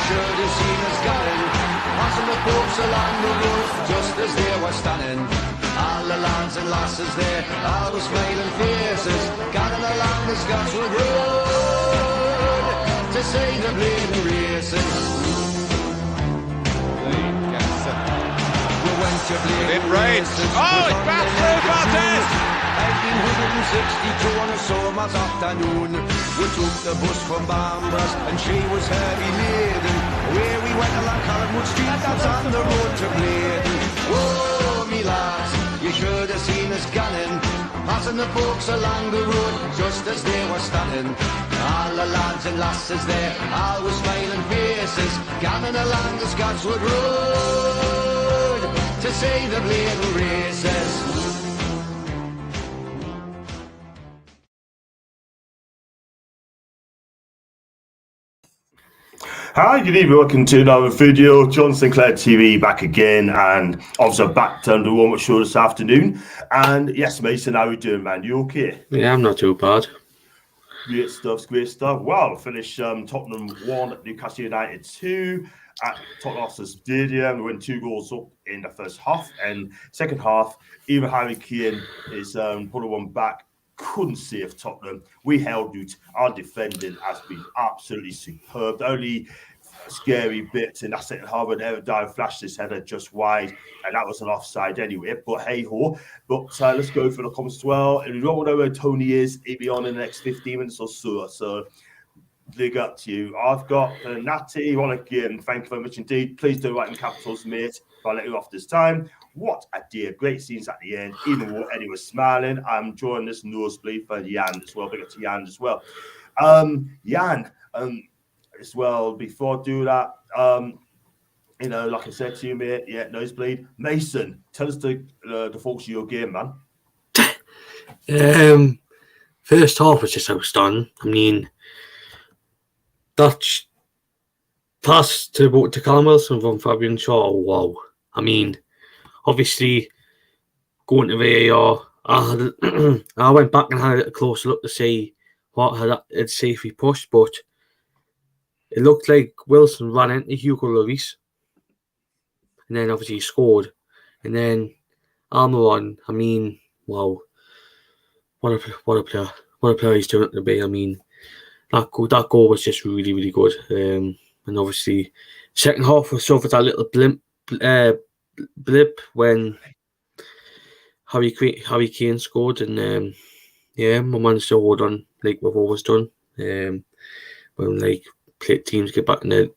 should have seen us going, passing the folks along the road just as they were standing. All the lads and lasses there, all with smiling faces, gathering along the Scotswood Road to see the bleeding races. We went to bleeding races. Oh, it's back through Bartes! 1962 on a summer's afternoon, we took the bus from Bambras and she was heavy laden. Where we went along Collinwood Street, that's on the road to Bladen. Whoa, me lads, you should have seen us gunning, passing the folks along the road just as they were standing. All the lads and lasses there, all with smiling faces, gammon along the Scotswood Road to see the bleeding races. Hi, good evening, welcome to another video. John Sinclair TV back again, and obviously back to the warm-up show this afternoon. And yes, Mason, how are you doing, man? You okay? Yeah, I'm not too bad. Great stuff, great stuff. Well, finished Tottenham 1, Newcastle United 2 at Tottenham Stadium. We went 2 goals up in the first half, and second half, even Harry Kane is put one back. Couldn't save Tottenham. We held it. Our defending has been absolutely superb. The only scary bit in that second half when Everdine flashed his header just wide, and that was an offside anyway. But hey ho. But let's go for the comments as well. If you don't know where Tony is, he'll be on in the next 15 minutes or so. So big up to you. I've got Natty. Well, again, thank you very much indeed. Please do write in capitals, mate. If I let you off this time. What a dear. Great scenes at the end. Even though Eddie was smiling, I'm enjoying this nosebleed for Jan as well. Big up to Jan as well. Jan, as well, before I do that, you know, like I said to you, mate, yeah, nosebleed. Mason, tell us the folks of your game, man. First half was just outstanding. I mean, that pass to Callum Wilson from Fabian Shaw, wow. I mean, obviously, going to VAR, I went back and had a closer look to see what had safely pushed, but it looked like Wilson ran into Hugo Lloris, and then obviously he scored, and then Almiron, I mean, wow, what a player he's turned out to be. I mean, that goal was just really, really good, and obviously, second half we suffered that little blip when Harry Kane scored, and yeah, we managed to hold on like we've always done. When like teams get back into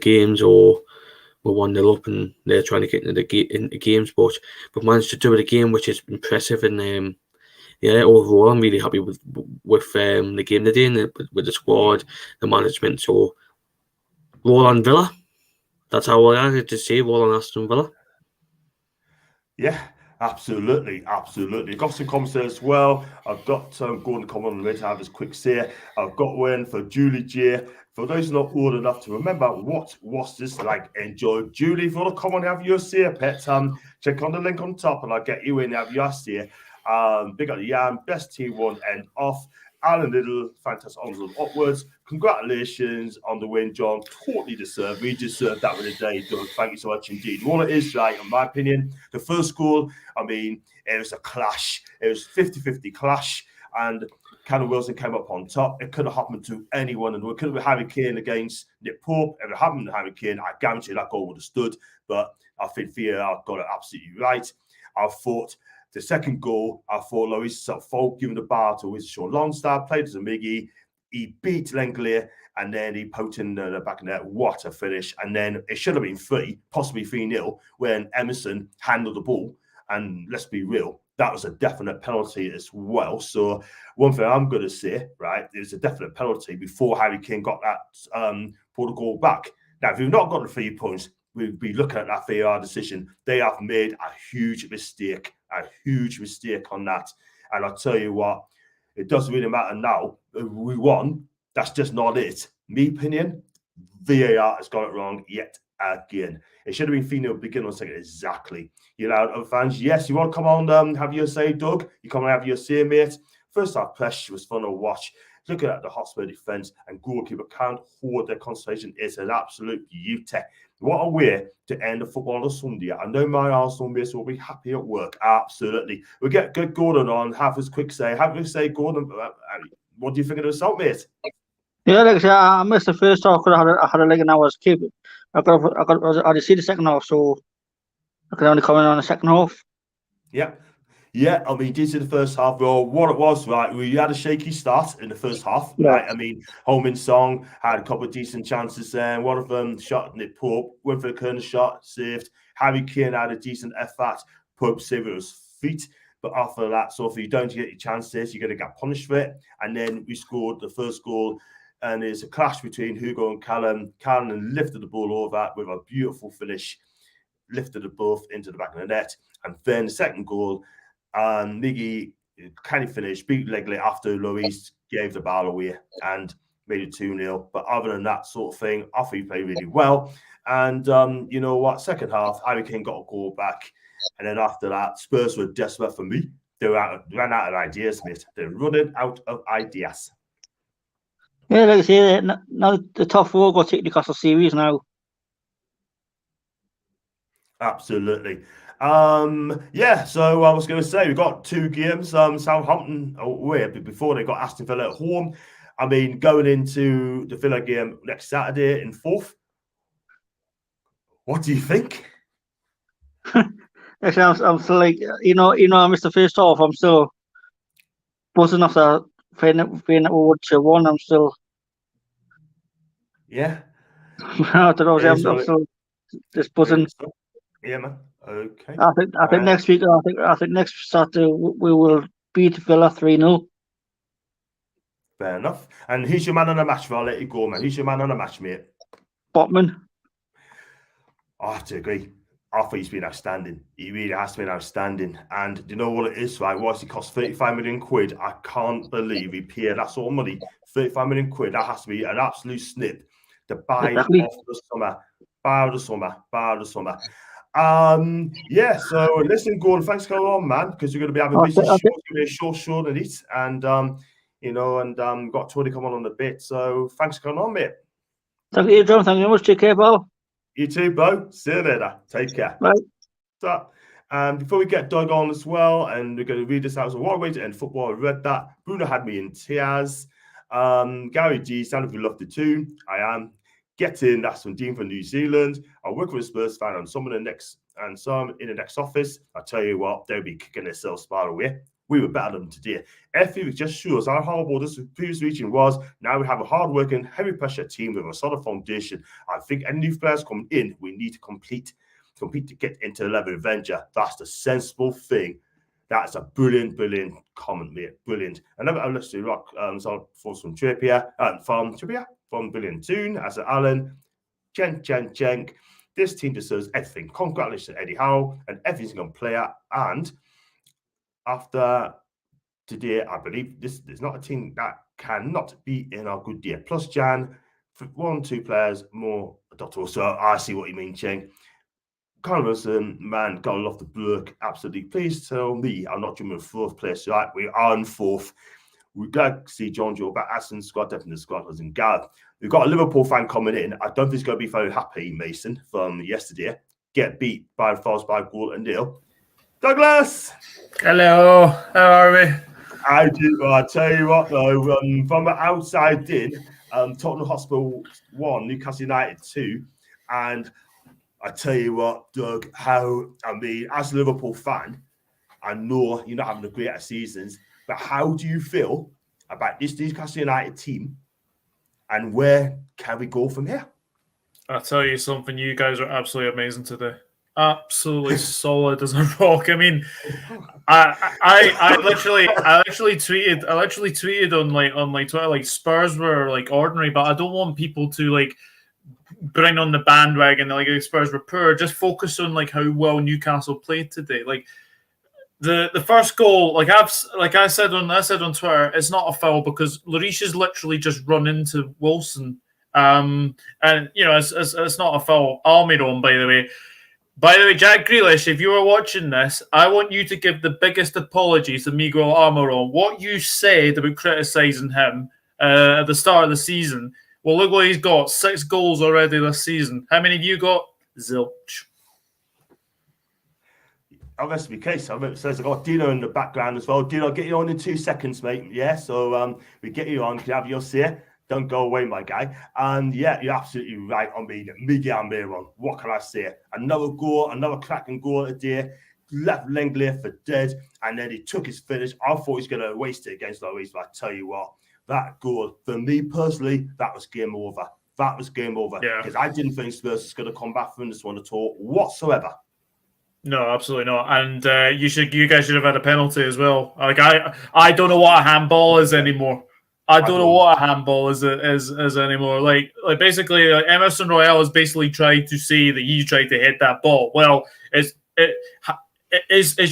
games, or we're 1-0 up and they're trying to get into games, but we've managed to do it again, which is impressive. And yeah, overall, I'm really happy with the game today and with the squad, the management. So roll on Villa. That's how I had to say, roll on Aston Villa. Yeah, absolutely. Got some comments there as well. I've got Gordon comment on later. I have this quick say. I've got one for Julie J. For those not old enough to remember, what was this like? Enjoy. Julie, if you want to come on and have your say, pet, check on the link on top and I'll get you in and have your say. Big up the Jan, best T1 end off. Alan Little, fantastic onwards and upwards. Congratulations on the win, John. Totally deserved. We deserved that with a day, Doug. Thank you so much indeed. All it is, like, in my opinion, the first goal, I mean, it was a clash. It was 50-50 clash, and Callum Wilson came up on top. It could have happened to anyone, and it could have been Harry Kane against Nick Pope. If it happened to Harry Kane, I guarantee that goal would have stood, but I think VAR got it absolutely right. I thought the second goal, I thought Lloris fault giving the bar to Sean Longstaff, played as a Miggy. He beat Lenglet, and then he poked in the back of the net. What a finish. And then it should have been 3, possibly 3-0, when Emerson handled the ball. And let's be real, that was a definite penalty as well. So one thing I'm going to say, right, it was a definite penalty before Harry Kane got that pulled the goal back. Now, if we've not got the 3 points, we'd be looking at that VAR decision. They have made a huge mistake on that. And I'll tell you what, it doesn't really matter now. We won. That's just not it. My opinion, VAR has got it wrong yet again. It should have been 3-0 beginning on second. Exactly. You know, fans, yes, you want to come on, have your say, Doug. You come and have your say, mate. First half pressure was fun to watch. Looking at the Hotspur defence and goalkeeper can't hold their concentration. It's an absolute beauty. What a way to end the football on Sunday. I know my Arsenal mates will be happy at work. Absolutely. We'll get Gordon on, have his quick say. Have his say, Gordon. What do you think of the result, mate? Yeah, like I said, I missed the first half because I had a leg and I was keep. I did see the second half, so I could only comment on the second half. Yeah. Yeah, I mean, did see the first half. Well, what it was, right, we had a shaky start in the first half, right? I mean, Holman Song had a couple of decent chances there. One of them shot Nick Pope, went for the corner shot, saved. Harry Kane had a decent effort. Pope saved it with his feet. But after that, so if you don't get your chances, you're going to get punished for it. And then we scored the first goal, and there's a clash between Hugo and Callum. Callum lifted the ball over with a beautiful finish, lifted it both into the back of the net. And then the second goal, and Miggy kind of finished, beat Legley after Louise gave the ball away and made it 2-0. But other than that sort of thing, I thought he played really well. And you know what? Second half, Harry Kane got a goal back. And then after that, Spurs were desperate for me. They ran out of ideas, mate. They're running out of ideas. Yeah, like I say, now the top four got to take the Newcastle series now. Absolutely. Yeah, so I was going to say, we've got 2 games, Southampton away, but before they got Aston Villa at home. I mean, going into the Villa game next Saturday in 4th, what do you think? Actually, I'm still like, I missed the first half. I'm still buzzing after playing that we would 2-1. I'm still, Yeah. I don't know, I'm still just buzzing. Yeah, man. Okay. I think next week, I think next Saturday we will beat Villa 3-0. Fair enough. And who's your man on the match? I'll let you go, man. Who's your man on the match, mate? Botman. I have to agree. I thought he's been outstanding. He really has been outstanding. And you know what it is, right? What's he cost? 35 million quid. I can't believe he paid that sort of money. 35 million quid. That has to be an absolute snip to buy off the summer. Buy out the summer. Yeah, so listen, Gordon, thanks for coming on, man, because you're going to be having a busy show. It's going to be a short and eat. And, got Tony coming on a bit. So thanks for coming on, mate. Thank you, John. Thank you very much. Take care, pal. You too, Bo. See you later. Take care. Bye. So, before we get Doug on as well, and we're going to read this out. So, what a way to end football. I read that. Bruno had me in tears. Gary G, sound if you love the tune. I am. Getting that's from Dean from New Zealand. I work with a Spurs fan and some in the next office. I tell you what, they'll be kicking themselves far away. We were better than them today. It just shows how horrible this previous region was. Now we have a hard-working, heavy pressure team with a solid foundation. I think any new players coming in, we need to compete to get into the level of Avenger. That's the sensible thing. That's a brilliant comment, mate. Brilliant. And I'm listening to rock from Trippier, from Brilliant Tune, as Alan, Jenk. This team deserves everything. Congratulations to Eddie Howe and every single player. And after today, I believe this is not a team that cannot be in our good day. Plus, Jan, 1-2 players more. So I see what you mean, Cheng. Converson, man, gotta love the bloke. Absolutely. Please tell me I'm not doing 4th place. Right, we are in 4th. We've got to see John Joe back. Aston squad, definitely the squad was in Gareth. We've got a Liverpool fan coming in. I don't think he's going to be very happy, Mason, from yesterday. Get beat by a goal and nil. Douglas! Hello, how are we? I tell you what, though, from the outside in, Tottenham Hotspur 1, Newcastle United 2, and I tell you what, Doug, as a Liverpool fan, I know you're not having the greatest seasons, but how do you feel about this Newcastle United team and where can we go from here? I'll tell you something, you guys are absolutely amazing today. Absolutely solid as a rock. I mean, I literally tweeted on Twitter, like, Spurs were like ordinary, but I don't want people to like bring on the bandwagon like Spurs were poor. Just focus on like how well Newcastle played today. Like the first goal, like I said on Twitter, it's not a foul because Lloris has literally just run into Wilson. And you know, it's not a foul. Almiron, by the way. By the way, Jack Grealish, if you are watching this, I want you to give the biggest apologies to Miguel Almiron. What you said about criticising him at the start of the season. Well, look what he's got. 6 goals already this season. How many have you got? Zilch. Oh, that's the case. I says I got Dino in the background as well. Dino, I'll get you on in 2 seconds, mate. Yeah, so we get you on. Can have your say? Don't go away, my guy. And yeah, you're absolutely right on me. Miguel Almiron. What can I say? Another goal, another cracking goal today. Left Lenglet for dead, and then he took his finish. I thought he was going to waste it against Norwich, but I tell you what, that goal, for me personally, that was game over. That was game over. Because I didn't think Spurs was going to come back from this one at all whatsoever. No, absolutely not. And you guys should have had a penalty as well. Like I don't know what a handball is anymore. I don't know what a handball is anymore. Like basically, Emerson Royale has basically tried to say that you tried to hit that ball. Well, is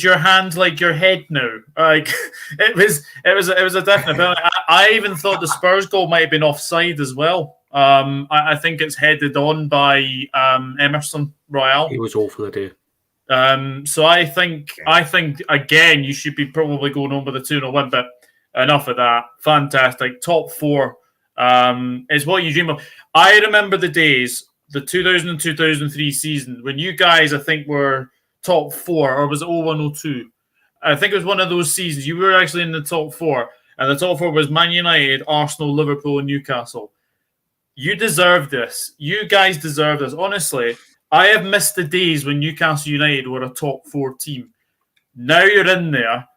your hand like your head now? Like it was a definite penalty. I even thought the Spurs goal might have been offside as well. I think it's headed on by Emerson Royale. He was awful today. So I think again you should be probably going on with a 2-0 win, but enough of that. Fantastic. Top 4 is what you dream of. I remember the days, the 2000-2003 season, when you guys I think were top 4, or was it 01-02? I think it was one of those seasons. You were actually in the top 4, and the top 4 was Man United, Arsenal, Liverpool, and Newcastle. You deserve this. You guys deserve this. Honestly, I have missed the days when Newcastle United were a top 4 team. Now you're in there.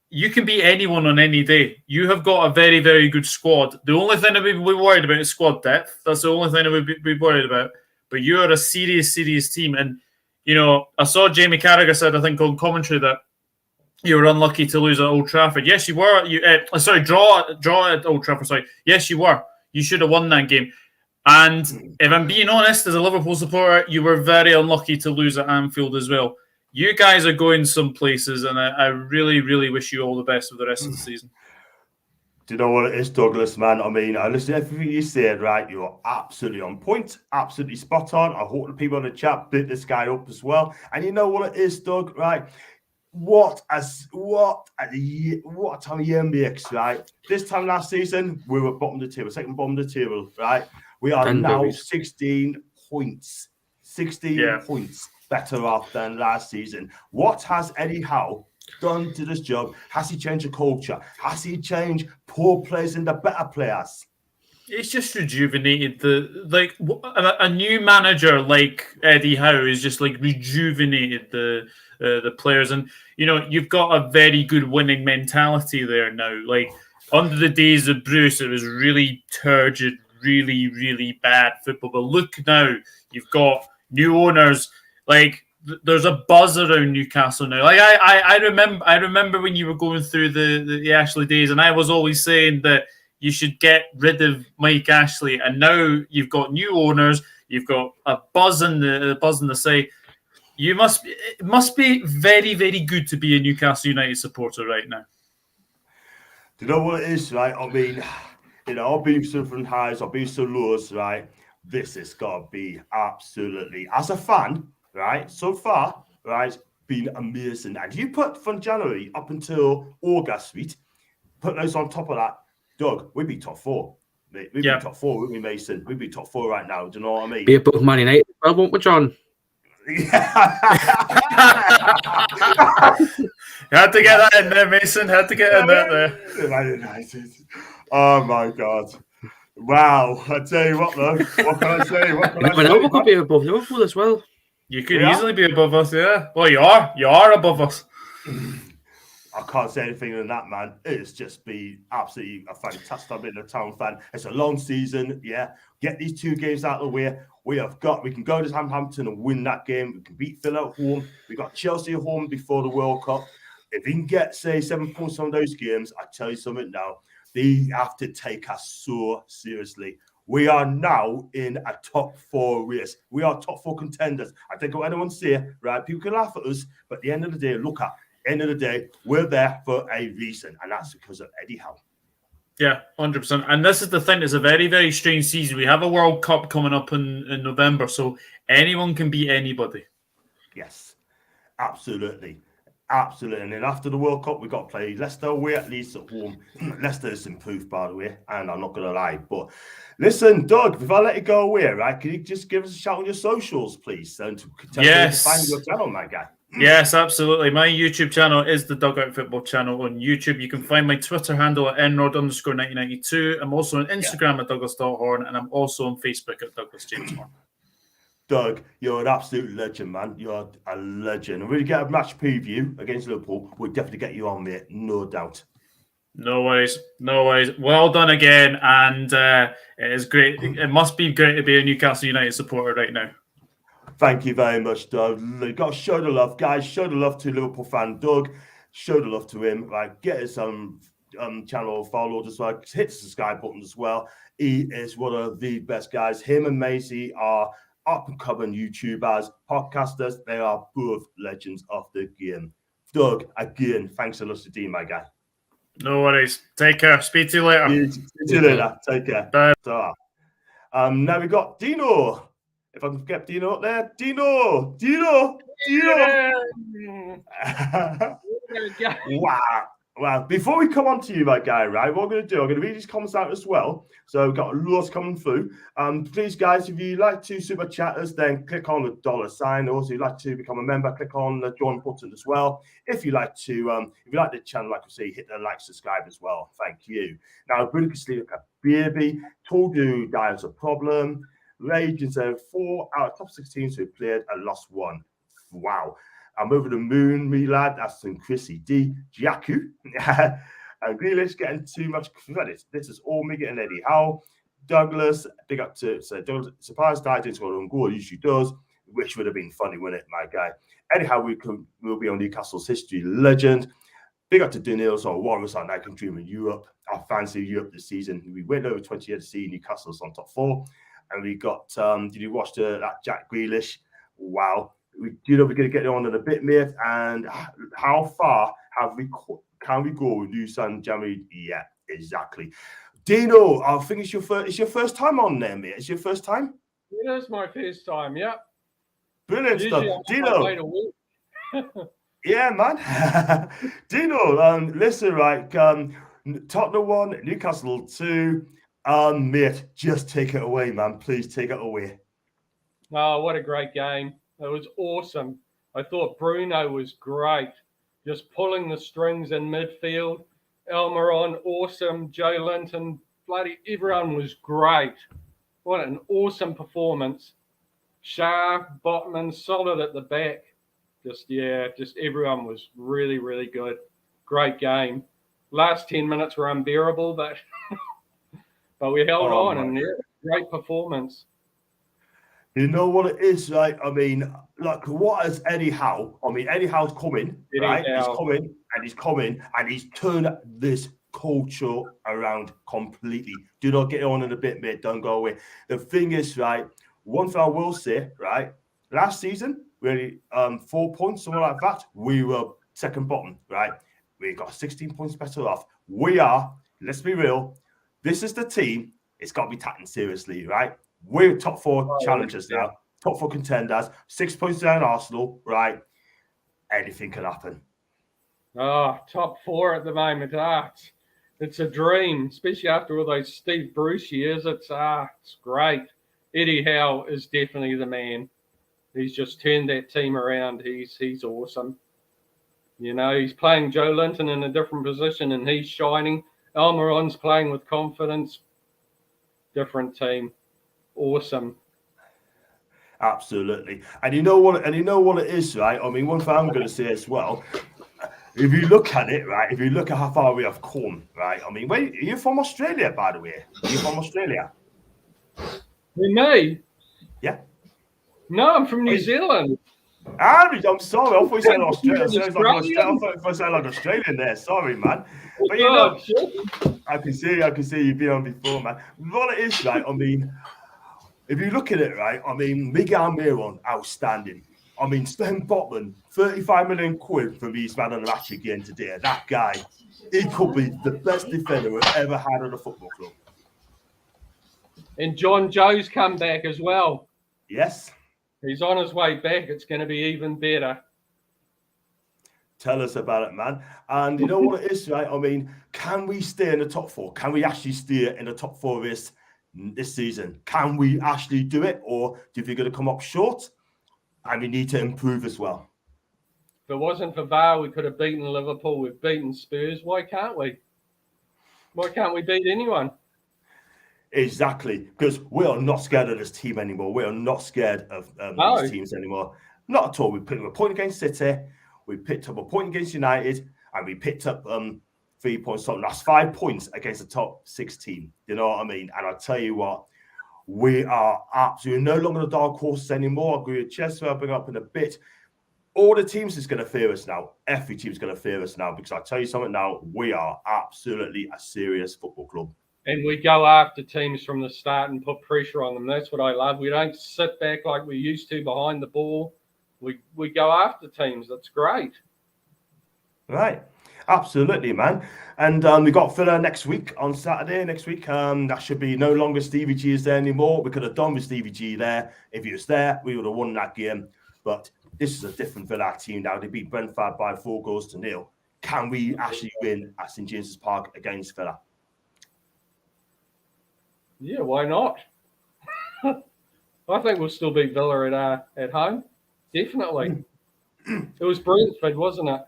You can beat anyone on any day. You have got a very, very good squad. The only thing that we'd be worried about is squad depth. That's the only thing that we'd be worried about. But you are a serious, serious team. And, you know, I saw Jamie Carragher said, I think, on commentary that you were unlucky to lose at Old Trafford. Yes, you were. Draw at Old Trafford. Sorry. Yes, you were. You should have won that game. And if I'm being honest, as a Liverpool supporter, you were very unlucky to lose at Anfield as well. You guys are going some places, and I really, really wish you all the best for the rest of the season. Do you know what it is, Douglas, man? I mean, I listened to everything you said, right? You're absolutely on point, absolutely spot on. I hope the people in the chat bit this guy up as well. And you know what it is, Doug, right? What a time of year makes, right? This time last season, we were bottom of the table, second bottom of the table, right? We are now 16 points. 16 points better off than last season. What has Eddie Howe done to this job? Has he changed the culture? Has he changed poor players into better players? It's just rejuvenated a new manager like Eddie Howe is just like rejuvenated the players, and you know you've got a very good winning mentality there now. Like under the days of Bruce, it was really turgid, really, really bad football. But look now, you've got new owners. Like there's a buzz around Newcastle now. Like I remember when you were going through the Ashley days, and I was always saying that you should get rid of Mike Ashley. And now you've got new owners. You've got a buzz in the side. It must be very, very good to be a Newcastle United supporter right now. Do you know what it is, right? I mean, you know, I've been through some highs, I've been through lows, right? This has got to be absolutely, as a fan, right? So far, right, been amazing. And you put from January up until August, sweet, put those on top of that, Doug, we'd be top 4. We'd be top 4, wouldn't we, Mason? We'd be top 4 right now. Do you know what I mean? Be above Man United, well, won't we, John? You had to get that in there, Mason. Had to get in there. Oh my God! Wow! I tell you what, though. What can I say? We could be above Liverpool as well. You could easily be above us, yeah. Well, you are. You are above us. I can't say anything than that, man. It's just been absolutely a fantastic. I've been a town fan. It's a long season, yeah. Get these 2 games out of the way. We can go to Southampton and win that game. We can beat Villa at home. We got Chelsea at home before the World Cup. If we can get, say, 7 points on those games, I tell you something now. They have to take us so seriously. We are now in a top 4 race. We are top 4 contenders. I think what anyone say, right? People can laugh at us, but at the end of the day, end of the day, we're there for a reason, and that's because of Eddie Howe. Yeah, 100%. And this is the thing, it's a very, very strange season. We have a World Cup coming up in November, so anyone can beat anybody. Yes, absolutely. Absolutely. And then after the World Cup, we got to play Leicester away, at least at home. Leicester has improved, by the way, and I'm not going to lie. But listen, Doug, if I let you go away, right, can you just give us a shout on your socials, please? And to find your channel, my guy. Yes, absolutely. My YouTube channel is the Dugout Football channel on YouTube. You can find my Twitter handle at nrod_1992. I'm also on Instagram at Douglas.Horn, and I'm also on Facebook at Douglas James Horn. Doug, you're an absolute legend, man. You're a legend. And when we get a match preview against Liverpool, we'll definitely get you on, mate. No doubt. No worries. No worries. Well done again. And it is great. It must be great to be a Newcastle United supporter right now. Thank you very much, Doug. You've got to show the love, guys. Show the love to Liverpool fan Doug. Show the love to him. Like, get his channel followed as well. Hit the subscribe button as well. He is one of the best guys. Him and Maisie are up-and-coming YouTubers, podcasters. They are both legends of the game. Doug, again, thanks a lot to Dean, my guy. No worries. Take care. Speak to you later. See you later. Take care. Bye. So, now we got Dino. If I can get Dino up there. Dino. Yeah. Wow. Before we come on to you, my guy, right, what I'm going to do, I'm going to read these comments out as well. So we've got lots coming through. Please, guys, if you like to super chat us, then click on the $sign. Also, if you'd like to become a member, click on the join button as well. If you like the channel, like I say, hit the like, subscribe as well. Thank you. Now, Bruno Castillo, baby, told you there's a problem. Rage and said 4 out of top 16 who played and lost 1. Wow. I'm over the moon, me lad. That's some Chrissy D. Jaku. And Grealish getting too much credit. This is all Miguel and Eddie Howe. Douglas, big up to Douglas. Surprised Dad didn't score on goal. Usually does, which would have been funny, wouldn't it, my guy? Anyhow, we'll be on Newcastle's history legend. Big up to Daniels or Warriors on I Can Dream in Europe. I fancy Europe this season. We went over 20 years to see Newcastle's on top 4. And we got, did you watch that Jack Grealish? Wow. We're going to get on in a bit, mate. And how far can we go with you, son, Jamie? Yeah, exactly. Dino, I think it's your first time on there, mate. It's your first time? It is my first time, yeah. Brilliant stuff. Dino. Yeah, man. Dino, listen, right. Tottenham 1, Newcastle 2. Mate, just take it away, man. Please take it away. Oh, what a great game. It was awesome. I thought Bruno was great. Just pulling the strings in midfield. Almiron, awesome. Joe Linton, bloody everyone was great. What an awesome performance. Shah, Botman, solid at the back. Just everyone was really, really good. Great game. Last 10 minutes were unbearable, but but we held on, and great performance. You know what it is, right? I mean, like, what is Eddie Howe? I mean, Eddie Howe's coming, right? He's coming, and he's turned this culture around completely. Do not get on in a bit, mate. Don't go away. The thing is, right, one thing I will say, right, last season, really, 4 points, something like that, we were second bottom, right? We got 16 points better off. We are, let's be real, this is the team, it's got to be taken seriously, right? We're top 4 challengers now, top 4 contenders, 6 points down Arsenal, right? Anything can happen. Oh, top 4 at the moment. It's a dream, especially after all those Steve Bruce years. It's great. Eddie Howe is definitely the man. He's just turned that team around. He's awesome. You know, he's playing Joe Linton in a different position, and he's shining. Almiron's playing with confidence. Different team. Awesome. Absolutely. And you know what it is, right? I mean, one thing I'm going to say as well, if you look at it, right, if you look at how far we have come, right, I mean, you're from Australia, by the way. You're from Australia. Me? Yeah. No, I'm from New Zealand. I'm sorry. I thought you said Australia. I thought you sounded like Australian there. Sorry, man. But you know, I can see you've been on before, man. What it is, right, I mean, if you look at it, right, I mean, Miguel Almiron, outstanding. I mean, Sven Botman, 35 million quid for me, man, on the match again today. That guy, he could be the best defender we've ever had at a football club. And John Joe's come back as well. Yes. He's on his way back. It's going to be even better. Tell us about it, man. And you know what it is, right? I mean, can we stay in the top 4? Can we actually stay in the top 4 this season? Can we actually do it? Or do you think we're going to come up short? And we need to improve as well. If it wasn't for VAR, we could have beaten Liverpool. We've beaten Spurs. Why can't we? Why can't we beat anyone? Exactly, because we are not scared of this team anymore. We are not scared of these teams anymore. Not at all. We picked up a point against City, we picked up a point against United, and we picked up 3 points. So that's 5 points against the top 6 team. You know what I mean? And I'll tell you what, we are absolutely no longer the dark horses anymore. I agree with Chester. I'll bring up in a bit. All the teams is going to fear us now. Every team's going to fear us now, because I'll tell you something now, we are absolutely a serious football club. And we go after teams from the start and put pressure on them. That's what I love. We don't sit back like we used to behind the ball. We go after teams. That's great. Right. Absolutely, man. And we got Villa next week on Saturday. Next week, that should be no longer Stevie G is there anymore. We could have done with Stevie G there. If he was there, we would have won that game. But this is a different Villa team now. They beat Brentford by 4-0. Can we actually win at St James's Park against Villa? Yeah, why not? I think we'll still beat Villa at home. Definitely. It was Brentford, wasn't it?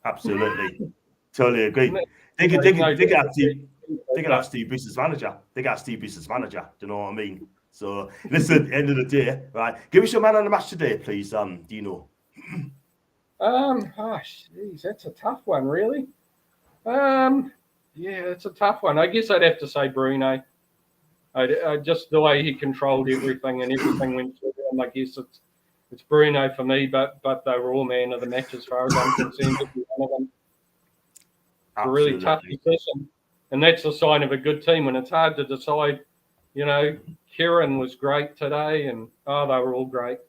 Absolutely. Totally agree. They could have Steve Bruce as manager. They got Steve Bruce as manager. Do you know what I mean? So, listen, at the end of the day, right? Give us your man on the match today, please, Dino. Jeez, that's a tough one, really. Yeah, it's a tough one. I guess I'd have to say Bruno. I just the way he controlled everything and everything went through him. I guess it's Bruno for me, but they were all man of the match as far as I'm concerned. Every one of them. It's a really tough decision, and that's a sign of a good team when it's hard to decide. You know, Kieran was great today, and they were all great.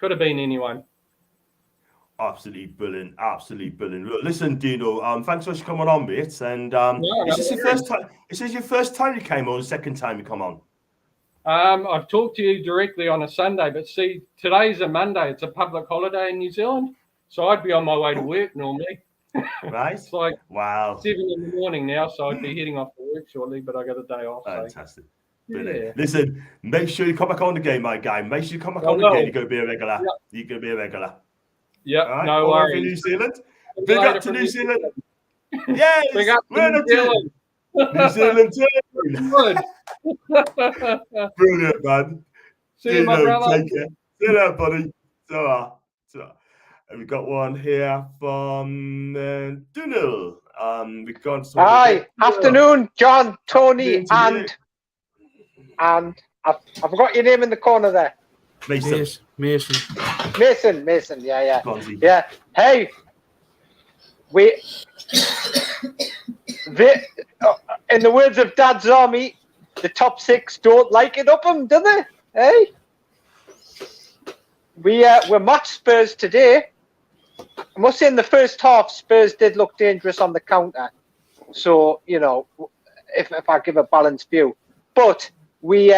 Could have been anyone. Absolutely brilliant. Absolutely brilliant. Look, listen, Dino, thanks so much for coming on, mate. And is this your first time? Is this your first time you came on, or the second time you come on? I've talked to you directly on a Sunday, but see, today's a Monday. It's a public holiday in New Zealand, so I'd be on my way to work normally. Right. It's like wow, 7 in the morning now, so I'd be heading off to work shortly, but I got a day off. Fantastic. So. Brilliant. Yeah. Listen, make sure you come back on the game, my guy. Make sure you come back on the game. You're going to be a regular. Yep. You're going to be a regular. Yeah, right? no worries. New Zealand. Big up to New Zealand. Yes, big up to New Zealand. New Zealand too. Brilliant, man. See you, my brother. Take care. See you there, buddy. So. And we got one here from Dunil. We've gone. Hi, afternoon, John, Tony, and I forgot your name in the corner there. Mason. Mason. Yeah. Bonzi. Yeah. Hey, in the words of Dad's Army, the top 6 don't like it up them, do they? Hey, we matched Spurs today. I must say, in the first half, Spurs did look dangerous on the counter. So, you know, if I give a balanced view, but we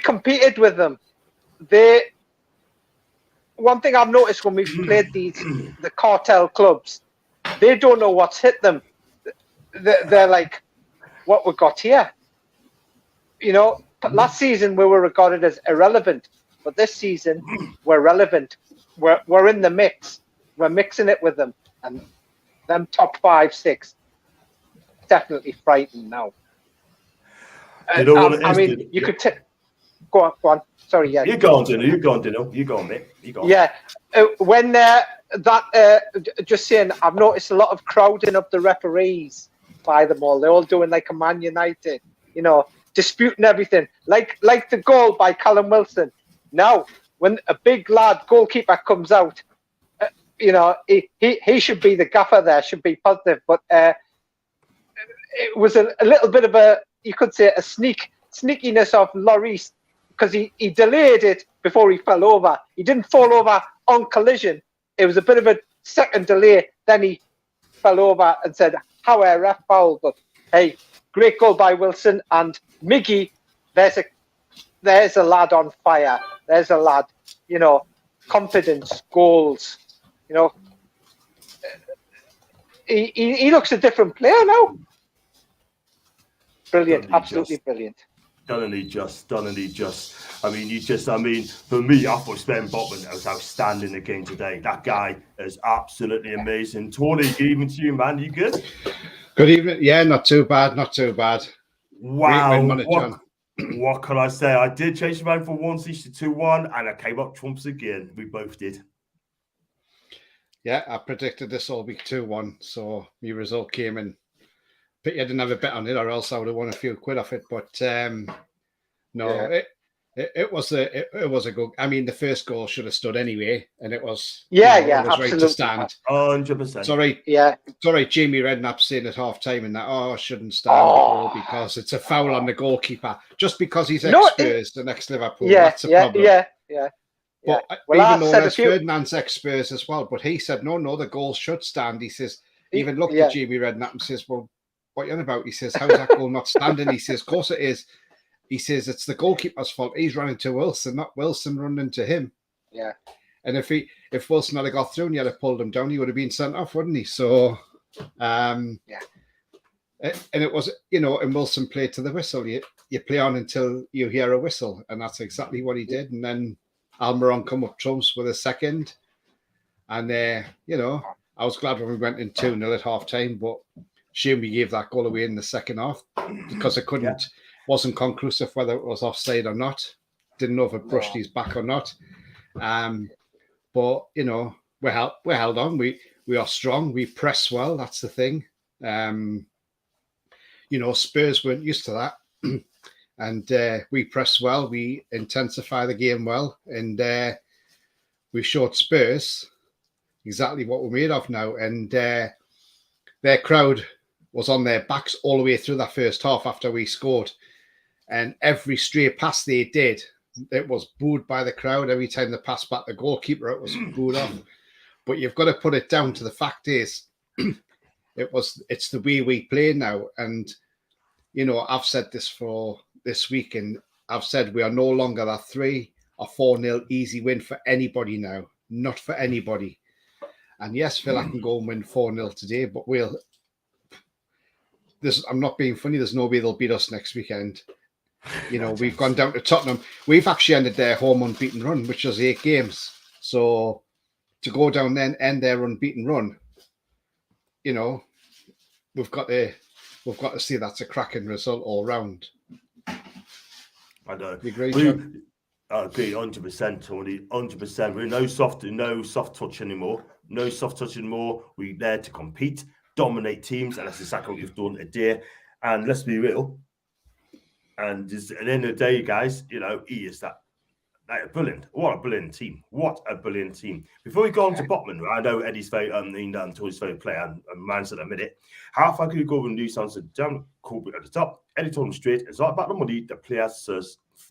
competed with them. One thing I've noticed when we've played the cartel clubs, they don't know what's hit them. They're like, what we got here? You know, last season we were regarded as irrelevant, but this season we're relevant. We're in the mix. We're mixing it with them, and them top 5, 6 definitely frightened now. You know what it is, I mean, you could go on. Sorry, yeah. You go on, Dino. You go on, mate. You go on. Yeah, when just saying, I've noticed a lot of crowding up the referees by them all. They're all doing like a Man United, you know, disputing everything, like the goal by Callum Wilson. Now, when a big lad goalkeeper comes out, you know, he should be the gaffer there, should be positive. But it was a little bit of you could say, a sneakiness of Lloris, because he delayed it before he fell over. He didn't fall over on collision. It was a bit of a second delay. Then he fell over and said, how a ref foul. But hey, great goal by Wilson. And Miggy, there's there's a lad on fire. There's a lad, you know, confidence, goals. You know, he looks a different player now. Brilliant, absolutely brilliant. Stunningly just. I mean, for me, I thought Sven Botman was outstanding again today. That guy is absolutely amazing. Tony, good evening to you, man. You good? Good evening. Yeah, not too bad. Wow. What can I say? I did change the mind from 1-6 to 2-1, and I came up trumps again. We both did. Yeah, I predicted this all week 2-1, so my result came in. But I didn't have a bet on it, or else I would have won a few quid off it. But it was a good. I mean, the first goal should have stood anyway, and it was it was absolutely right to stand. 100%. Sorry, Jamie Redknapp saying at half time and that I shouldn't stand the goal because it's a foul on the goalkeeper just because he's ex-Spurs, the next Liverpool. That's a problem. Yeah. But even though there's Ferdinand's ex-Spurs as well, but he said no, the goal should stand. He says even looked at Jamie Redknapp and says, well, what are you on about? He says, how's that goal not standing? He says, of course it is. He says it's the goalkeeper's fault. He's running to Wilson, not Wilson running into him. Yeah. And if Wilson had got through and he had pulled him down, he would have been sent off, wouldn't he? So, And it was, and Wilson played to the whistle. You play on until you hear a whistle, and that's exactly what he did. And then Almiron come up trumps with a second. And, I was glad when we went in 2-0 at half time, but shame we gave that goal away in the second half because it wasn't conclusive whether it was offside or not. Didn't know if it brushed his back or not. But we're held on. We are strong. We press well. That's the thing. Spurs weren't used to that, and we press well. We intensify the game well, and we showed Spurs exactly what we're made of now. And their crowd was on their backs all the way through that first half after we scored, and every stray pass they did, it was booed by the crowd. Every time they passed back the goalkeeper, it was booed off. But you've got to put it down to the fact is, it's the way we play now. And, I've said this for this week, and I've said we are no longer a 3 or 4-0 easy win for anybody now. Not for anybody. And yes, Villa can go and win 4-0 today, but I'm not being funny. There's no way they'll beat us next weekend. We've gone down to Tottenham. We've actually ended their home unbeaten run, which was 8 games. So to go down then end their unbeaten run, we've got to see that's a cracking result all round. I know. You agree, John? I agree, 100%, Tony. 100%. We're no soft touch anymore. No soft touch anymore. We're there to compete, dominate teams, and that's exactly what we've done today. And let's be real. And just, at the end of the day, guys, he is that brilliant. What a brilliant team. What a brilliant team. Before we go on to Botman, I know Eddie's very Tony's favorite player, and man's at a minute. How far could you go with Newcastle down Corbett at the top? Eddie told him straight. It's not about the money. The players deserve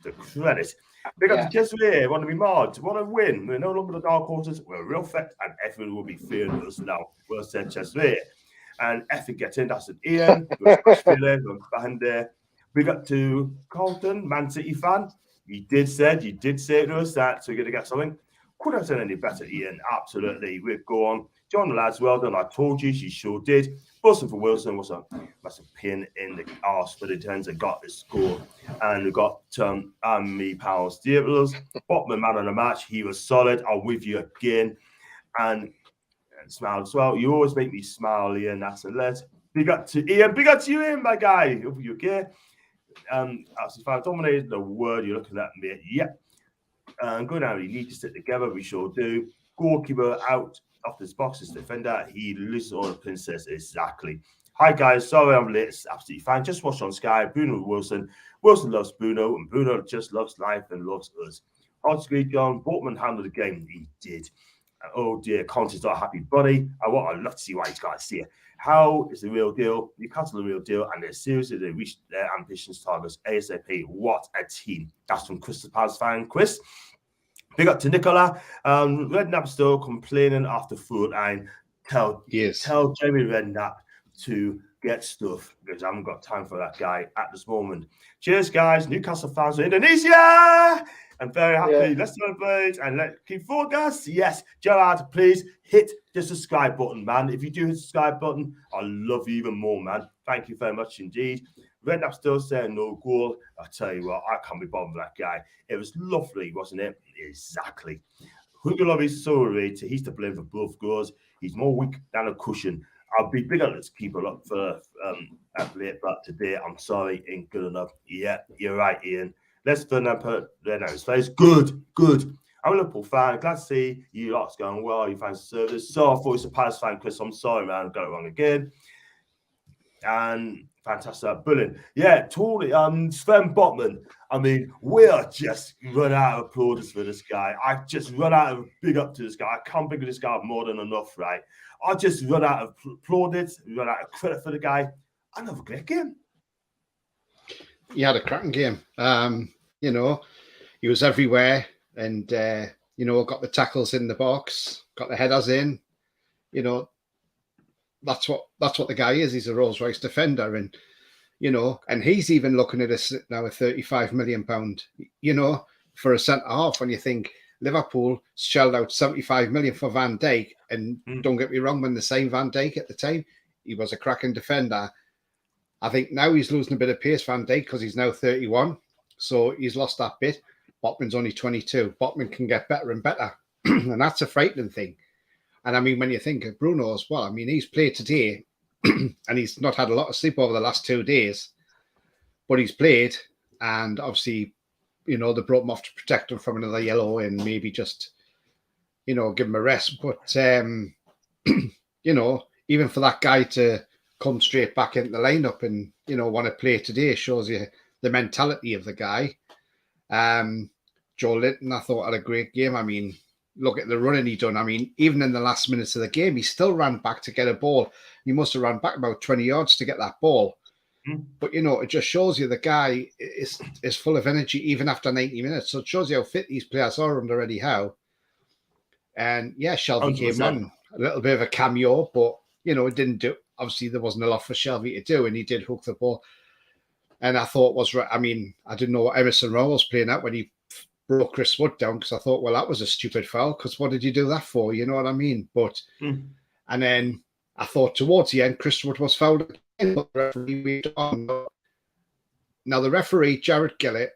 the credit. We got to Jesuit, want to be marred, want to win. We're no longer the dark horses. We're a real threat, and everyone will be fearing us now. Well said, Jesuit. And if it gets in, that's an Ian. We're behind there. We got to Carlton, Man City fan. You did say to us that, so you're going to get something. Could have done any better, Ian. Absolutely. We're going. John, lads, well done. I told you, she sure did. Wilson for Wilson was a massive pin in the arse, but it turns out got the score. And we got me Powers Diablos, Botman man of the match. He was solid. I'm with you again. And smile as well. You always make me smile, Ian. That's a let. Big up to Ian. Big up to you, Ian, my guy. Hope you're okay. If I dominated the word, you're looking at me. Yep. Good now. You need to stick together. We sure do. Goalkeeper out of this box. His defender. He loses all the princess. Exactly. Hi guys. Sorry I'm late. It's absolutely fine. Just watched on Sky. Bruno Wilson. Wilson loves Bruno, and Bruno just loves life and loves us. Honestly, John Portman handled the game. He did. Oh dear, Conte's not a happy buddy. I'd love to see why he's got to see it. How is the real deal? Newcastle the real deal, and they're seriously they reached their ambitions targets ASAP. What a team! That's from Crystal Palace fan Chris. Big up to Nicola. Redknapp still complaining after food. And tell Jamie Redknapp to get stuff because I haven't got time for that guy at this moment. Cheers, guys. Newcastle fans in Indonesia. I'm very happy. Let's celebrate and let's keep focused. Yes, Gerard, please hit the subscribe button, man. If you do hit the subscribe button, I'll love you even more, man. Thank you very much indeed. Redknapp still saying no goal. I tell you what, I can't be bothered with that guy. It was lovely, wasn't it? Exactly. Hugo is so rated. He's to blame for both goals. He's more weak than a cushion. I'll be big on this keeper up for late, but today I'm sorry, ain't good enough. Yeah, you're right, Ian. Let's turn up there now. His face. Good. I'm a Liverpool fan. Glad to see you lot's going well. You fans service. So I thought it's a Palace fan, Chris. I'm sorry, man. I got it wrong again. And fantastic, brilliant. Yeah, totally. Sven Botman. I mean, we're just run out of applauders for this guy. I just run out of big up to this guy. I can't big of this guy more than enough, right? I just run out of plaudits, run out of credit for the guy. Another great game. He had a cracking game. You know, he was everywhere and, you know, got the tackles in the box, got the headers in. You know, that's what the guy is. He's a Rolls-Royce defender. And, you know, and he's even looking at us now at £35 million, you know, for a centre-half when you think Liverpool shelled out 75 million for Van Dijk. And don't get me wrong, when the same Van Dijk at the time, he was a cracking defender. I think now he's losing a bit of pace, Van Dijk, because he's now 31. So he's lost that bit. Botman's only 22. Botman can get better and better. And that's a frightening thing. And I mean, when you think of Bruno as well, I mean, he's played today and he's not had a lot of sleep over the last 2 days, but he's played. And obviously, you know, they brought him off to protect him from another yellow and maybe just, you know, give him a rest. But, you know, even for that guy to come straight back into the lineup and, you know, want to play today shows you the mentality of the guy. Joe Linton, I thought, had a great game. I mean, look at the running he done. I mean, even in the last minutes of the game, he still ran back to get a ball. He must have run back about 20 yards to get that ball. But, you know, it just shows you the guy is full of energy even after 90 minutes. So it shows you how fit these players are under Eddie Howe. And, yeah, Shelby 100%. Came on. A little bit of a cameo, but, you know, it didn't do... Obviously, there wasn't a lot for Shelby to do, and he did hook the ball. And I thought was right. I mean, I didn't know what Emerson Rowe was playing at when he broke Chris Wood down because I thought, well, that was a stupid foul because what did you do that for? You know what I mean? But and then I thought towards the end, Chris Wood was fouled again, but the referee moved on. Now the referee, Jared Gillett.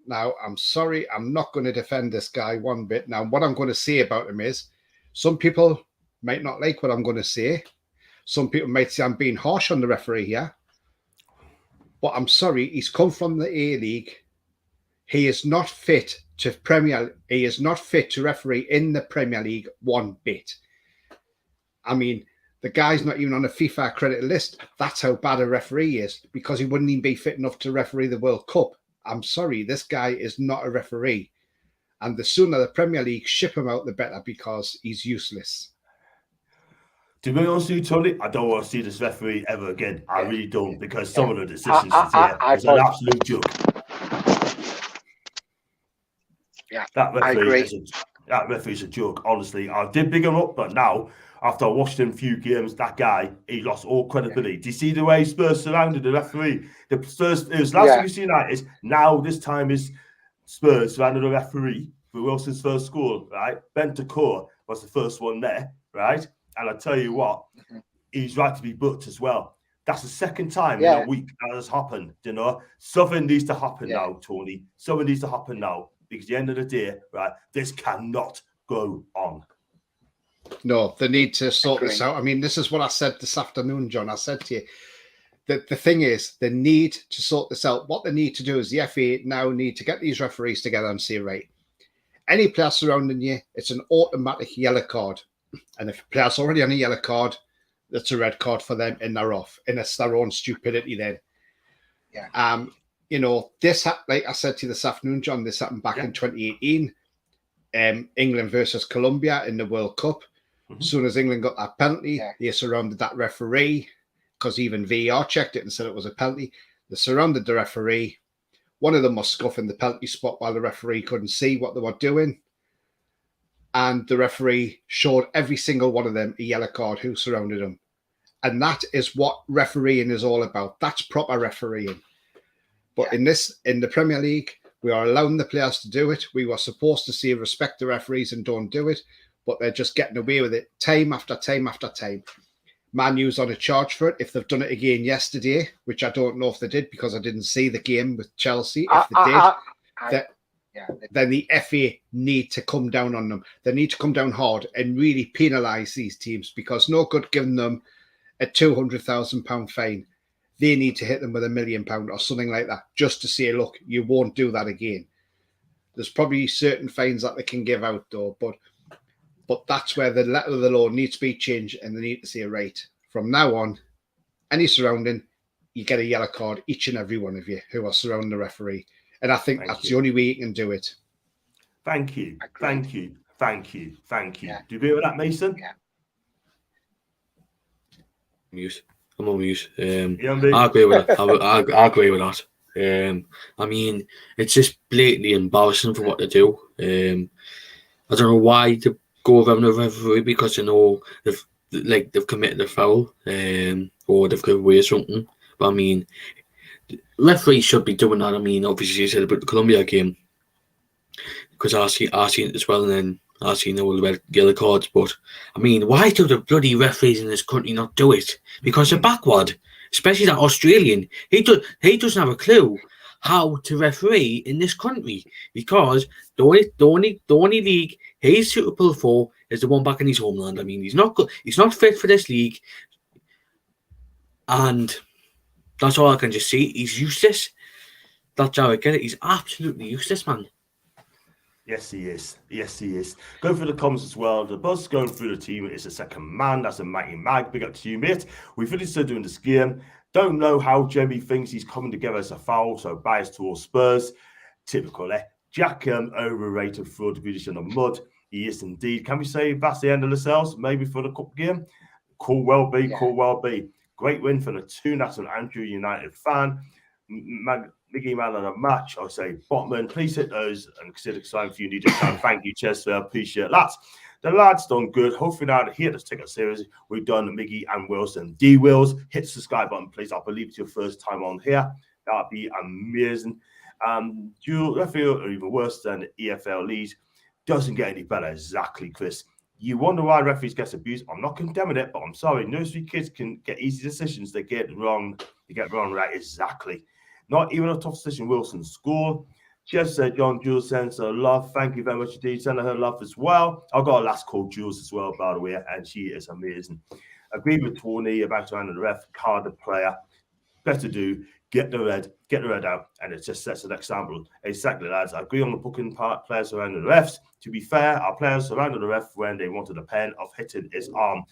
Now I'm sorry, I'm not going to defend this guy one bit. Now what I'm going to say about him is, some people might not like what I'm going to say. Some people might say I'm being harsh on the referee here. But I'm sorry, he's come from the A-League. He is not fit to He is not fit to referee in the Premier League one bit. I mean, the guy's not even on a FIFA accredited list. That's how bad a referee is, because he wouldn't even be fit enough to referee the World Cup. I'm sorry, this guy is not a referee. And the sooner the Premier League ship him out, the better, because he's useless. To be honest with you, Tony, I don't want to see this referee ever again. I really don't, because some of the decisions he's here is an absolute joke. Yeah, that referee's a joke, honestly. I did big him up, but now, after I watched him a few games, that guy, he lost all credibility. Do you see the way Spurs surrounded the referee? It was last week we United. Now, this time is Spurs surrounded the referee for Wilson's first goal, right? Bentancur was the first one there, right? And I tell you what, he's right to be booked as well. That's the second time in a week that has happened, you know. Something needs to happen now, Tony. Something needs to happen now. Because at the end of the day, right, this cannot go on. No, they need to sort this out. I mean, this is what I said this afternoon, John. I said to you that the thing is, they need to sort this out. What they need to do is the FA now need to get these referees together and say, right, any player surrounding you, it's an automatic yellow card. And if a player's already on a yellow card, that's a red card for them and they're off. And it's their own stupidity then. Yeah. You know, this, like I said to you this afternoon, John, this happened back in 2018. England versus Colombia in the World Cup. As soon as England got that penalty, they surrounded that referee because even VAR checked it and said it was a penalty. They surrounded the referee. One of them was scuffing the penalty spot while the referee couldn't see what they were doing. And the referee showed every single one of them a yellow card who surrounded them. And that is what refereeing is all about. That's proper refereeing. But in the Premier League, we are allowing the players to do it. We were supposed to see respect the referees and don't do it, but they're just getting away with it time after time after time. Man U's on a charge for it. If they've done it again yesterday, which I don't know if they did because I didn't see the game with Chelsea. If they did, then the FA need to come down on them. They need to come down hard and really penalise these teams, because no good giving them a £200,000 fine. They need to hit them with £1 million or something like that, just to say, look, you won't do that again. There's probably certain fines that they can give out though, but that's where the letter of the law needs to be changed, and they need to say, right, from now on, any surrounding, you get a yellow card, each and every one of you who are surrounding the referee. And I think that's the only way you can do it. Thank you. Thank you. Thank you. Thank you. Yeah. Do you agree with that, Mason? Yeah. Mute. I'm on mute. I agree with that. I agree with that. I mean, it's just blatantly embarrassing for what they do. I don't know why they go around the referee, because they know they've committed a foul, or they've got away something. But I mean, referees should be doing that. I mean, obviously you said about the Colombia game, because I seen it as well, and then I seen all the red yellow cards. But I mean, why do the bloody referees in this country not do it? Because they're backward, especially that Australian. He doesn't have a clue how to referee in this country, because the only league he's suitable for is the one back in his homeland. I mean, he's not good. He's not fit for this league, and that's all I can just see. He's useless. That's how I get it. He's absolutely useless, man. Yes, he is. Yes, he is. Going through the comments as well. The buzz going through the team is the second man. That's a mighty mag. Big up to you, mate. We finished doing this game. Don't know how Jamie thinks he's coming together as a foul, so biased towards Spurs. Typical, eh? Jack overrated for the British in the mud. He is indeed. Can we say that's the end of the sales? Maybe for the cup game? Could well be. Could well be. Great win for the 2-0 Andrew United fan. Mickey man of the match, I say, Botman, please hit those and consider sign for you need to time. Thank you, Chester. Appreciate that. The lads done good. Hopefully now to hear this ticket series, we've done Miggy and Wilson. D Wills, hit the subscribe button, please. I believe it's your first time on here. That'd be amazing. Dual referee, or even worse than the EFL league, doesn't get any better. Exactly, Chris. You wonder why referees get abused. I'm not condemning it, but I'm sorry. Nursery kids can get easy decisions. They get wrong. They get wrong right. Exactly. Not even a tough decision. Wilson scored. Just said John Jules sends her love. Thank you very much indeed. Send her love as well. I've got a last called Jules as well, by the way, and she is amazing. Agree with Tony about to hand the ref, card the player. Better do. Get the red out, and it just sets an example. Exactly, lads. I agree on the booking part. Players surrounding the refs. To be fair, our players surrounded the ref when they wanted a pen of hitting his arm.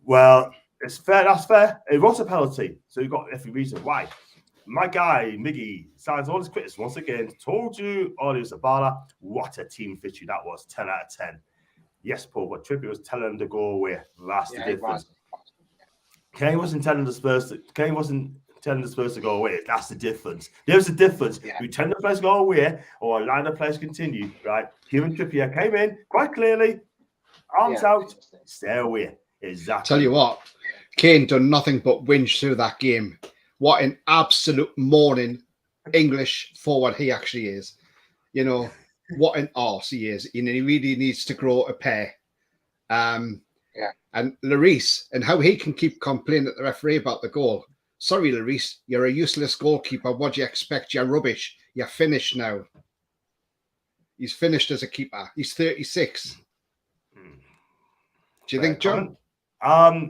Well, it's fair. That's fair. It was a penalty, so you've got every reason why. My guy, Miggy, signs all his critics once again. Told you, Audio Zabala, what a team victory that was. 10 out of 10. Yes, Paul, but Trippier was telling them to go away. That's the difference. Kane wasn't telling the Spurs to go away. That's the difference. There's a difference. You tell the players to go away or allow the players to continue, right? Kieran Trippier came in quite clearly, arms out, stay away. Exactly. Tell you what, Kane done nothing but whinge through that game. What an absolute morning English forward he actually is. You know, what an arse he is. You know, he really needs to grow a pair. And Lloris, and how he can keep complaining at the referee about the goal. Sorry, Lloris, you're a useless goalkeeper. What do you expect? You're rubbish. You're finished now. He's finished as a keeper. He's 36. Do you think, John?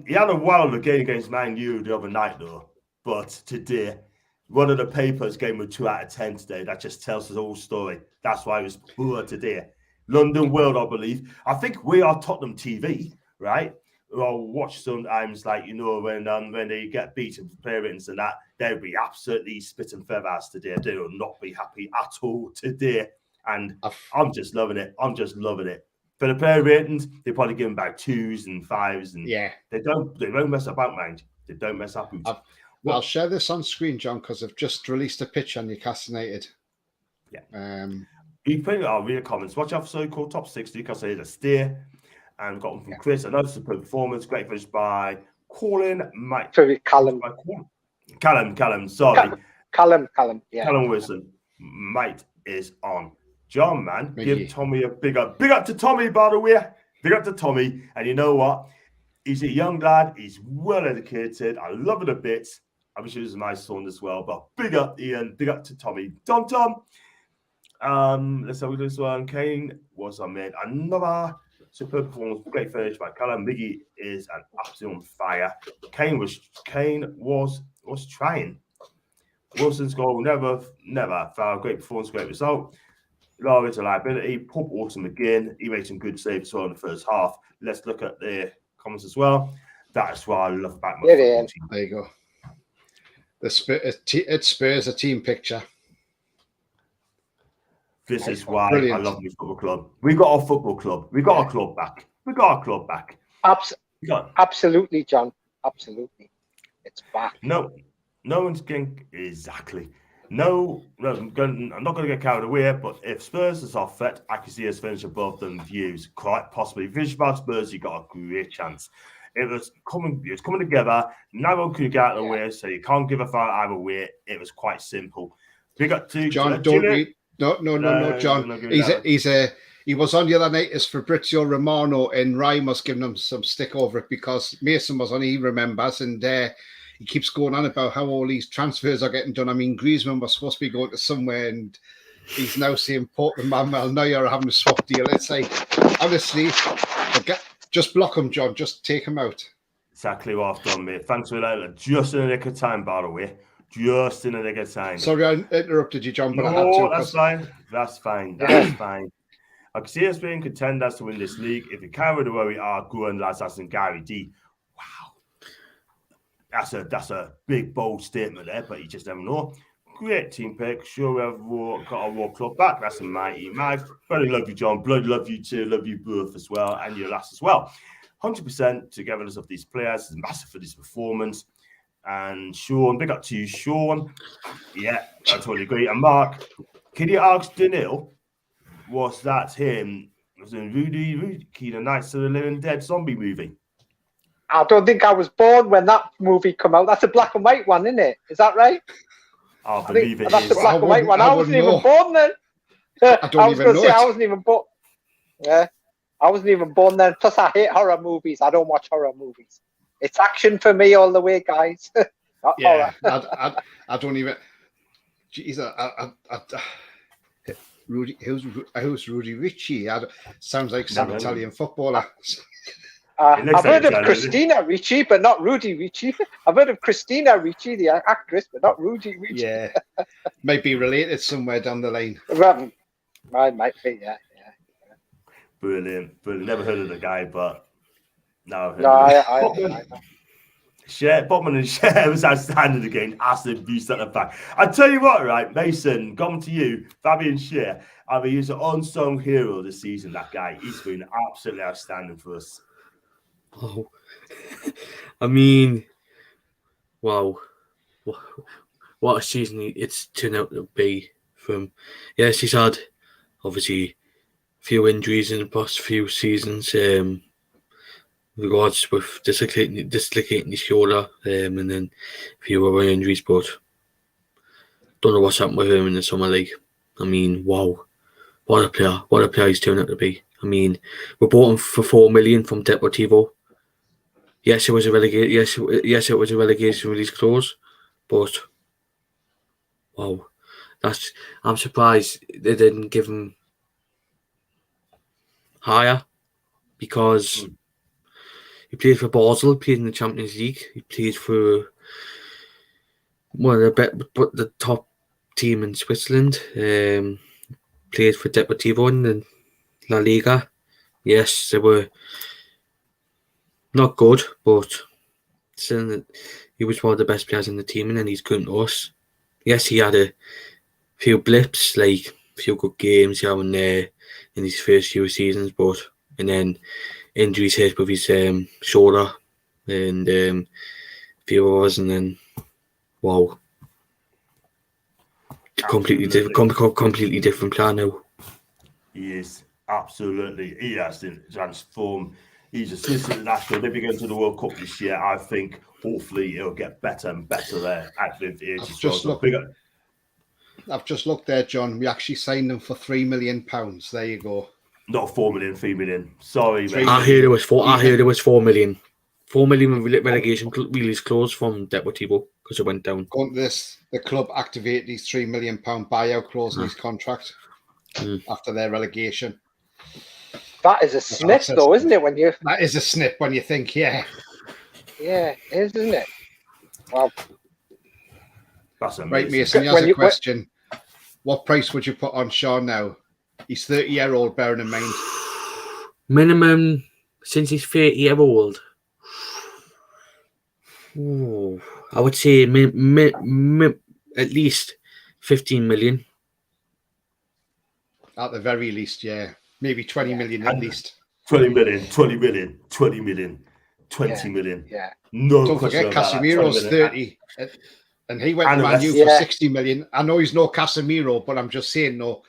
He had a wild game against Man U the other night, though. But today, one of the papers gave him a 2 out of 10 today. That just tells us the whole story. That's why he was poor today. London World, I believe. I think we are Tottenham TV, right? I'll watch sometimes, like, you know, when they get beaten for player ratings and that, they'll be absolutely spitting feathers today. They will not be happy at all today. And I'm just loving it. I'm just loving it. For the player ratings, they probably give them about 2s and 5s, and they won't mess about, mind. They don't mess up. Well, I'll share this on screen, John, because I've just released a picture on Newcastle United. You put it on read comments. Watch out for so-called top 60 because there's a steer. And got them from Chris. Another superb performance. Great finish by calling Mike. Sorry, Callum. Callum, sorry. Callum, yeah. Callum Wilson, mate, is on. John, man, Thank give you. Tommy a big up. Big up to Tommy, by the way. Big up to Tommy. And you know what? He's a young lad. He's well educated. I love it a bit. I wish he was my son as well. But big up, Ian. Big up to Tommy. Tom. Let's have a look at this one. Kane was mate. Another superb performance. Great finish by Callum. Miggy is an absolute on fire. Kane was trying. Wilson's goal never foul. Great performance, great result. Lawrence a liability. Pop awesome again. He made some good saves as well in the first half. Let's look at the comments as well. That's what I love about my football team. There you go. It's Spurs, a team picture. This is why Brilliant. I love my football club. We got our football club. We got our club back. Absolutely, John. Absolutely. It's back. No one's getting exactly. No, I'm not going to get carried away, but if Spurs is off fit, I can see us finish above them views. Quite possibly. If it's about Spurs, you got a great chance. It was coming together. No one could get out of the way, so you can't give a foul either way. It was quite simple. We got to John, don't read. No, John. He was on the other night as Fabrizio Romano, and Ryan was giving him some stick over it because Mason was on. He remembers, and he keeps going on about how all these transfers are getting done. I mean, Griezmann was supposed to be going to somewhere, and he's now saying Portland, Manuel Neuer are having a swap deal. It's like, honestly, just block him, John. Just take him out. Exactly what I've done, mate. Thanks for that. Just in the nick of time, by the way. Just in the nick of time. Sorry, I interrupted you, John, but I had No, to. That's fine. That's fine. I can see us being contenders to win this league. If we carry the way we are going, lads, that's in Gary D. Wow. That's a big, bold statement there, but you just never know. Great team pick. Sure, we've got our World Club back. That's a mighty mag. Very love you, John. Blood love you too. Love you both as well, and your lass as well. 100% togetherness of these players is massive for this performance. And Sean, big up to you, Sean. Yeah, I totally agree. And Mark, can you ask Danil, was that him? Was it Rudy Keena Nights of the Living Dead zombie movie? I don't think I was born when that movie came out. That's a black and white one, isn't it? Is that right? I believe it is. That's the black and white one. I wasn't even born then. I was going to say I wasn't even born. Yeah, I wasn't even born then. Plus, I hate horror movies. I don't watch horror movies. It's action for me all the way, guys. Not yeah, horror. I don't even. Jeez, Rudy, who's Rudy Ricci? Sounds like some Italian footballer. I've heard of Christina Ricci, but not Rudy Ricci. I've heard of Christina Ricci, the actress, but not Rudy Ricci. Yeah, might be related somewhere down the line. I might be, yeah. Brilliant. Never heard of the guy, but now I Botman and Cher was outstanding again. Aston abuse at the back. I tell you what, right, Mason, come to you, Fabian Cher. I mean, he's an unsung hero this season. That guy, he's been absolutely outstanding for us. Oh, I mean, wow, what a season it's turned out to be from. Yes, he's had obviously a few injuries in the past few seasons. Regards with dislocating his shoulder, and then a few other injuries, but don't know what's happened with him in the summer league. I mean, wow, what a player he's turned out to be. I mean, we bought him for $4 million from Deportivo. Yes, it was a relegation. Yes, it was a relegation release clause, but wow, I'm surprised they didn't give him higher because he played for Basel, played in the Champions League, he played for one of the top team in Switzerland. Played for Deportivo in the La Liga. Yes, they were not good, but still, he was one of the best players in the team, and then he's come to us. Yes, he had a few blips, like a few good games here and there in his first few seasons, and then injuries hit with his shoulder and a few others, and then wow, completely different player now. He is absolutely. He has transformed He's a Swiss international. Maybe going to the World Cup this year. I think hopefully it'll get better and better there at the age as well. So I've just looked there, John. We actually signed him for £3 million. There you go. Not 4 million, 3 million. Sorry, mate. I heard it was 4. I heard it was 4 million. 4 million relegation release clause from Deportivo because it went down. Going to this, the club activated his £3 million buyout clause in his contract after their relegation. That is a snip, though, isn't it? That is a snip when you think, yeah, it is, isn't it? Well, that's amazing. Right, Mason. Here's a question: what price would you put on Shaw now? He's 30-year-old, bearing in mind. Minimum since he's 30-year-old. Ooh, I would say at least 15 million. At the very least, yeah. Maybe 20 million at least. 20 million, 20 million, 20 million, 20 million. Yeah. No, don't forget Casemiro's 30 and he went to Man U for 60 million. I know he's no Casemiro, but I'm just saying, no,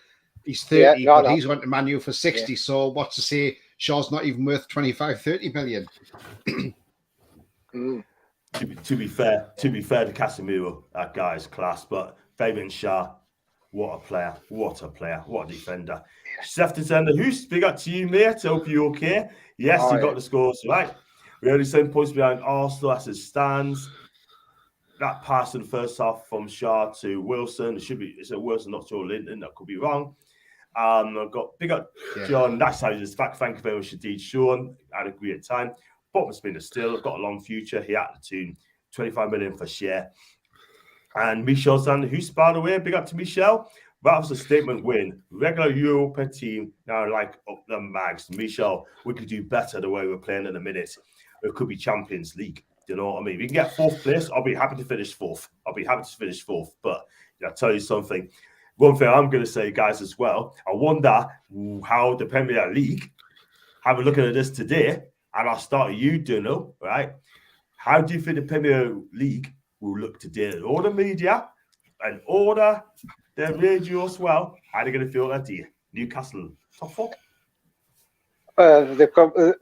he's 30, but he's went to Man U for 60. So what's to say Shaw's not even worth 25, 30 million? To be fair to Casemiro, that guy's class, but Fabian Shaw, what a player, what a defender. Chef defender, who's big up to you, mate? Hope you're okay. Yes, you got the scores right. We're only 7 points behind Arsenal as it stands. That pass in the first half from Shaw to Wilson. It's a Wilson, not sure Linton. That could be wrong. I've got big up John. That's how it is. Thank you very much indeed, Sean. I had a great time. Bottom spinner still. Got a long future. He had the tune 25 million for share. And Michel Sander, who's by the way, big up to Michel. That was a statement win. Regular Europa team now like up the mags. Michel, we could do better the way we're playing in a minute. It could be Champions League. You know what I mean? We can get 4th place. I'll be happy to finish 4th. But I'll tell you something. One thing I'm going to say, guys, as well. I wonder how the Premier League, have a look at this today, and I'll start you, Duno, right? How do you think the Premier League will look today? All the media and all the radio as well. How are they going to feel that day? Newcastle, top 4? They probably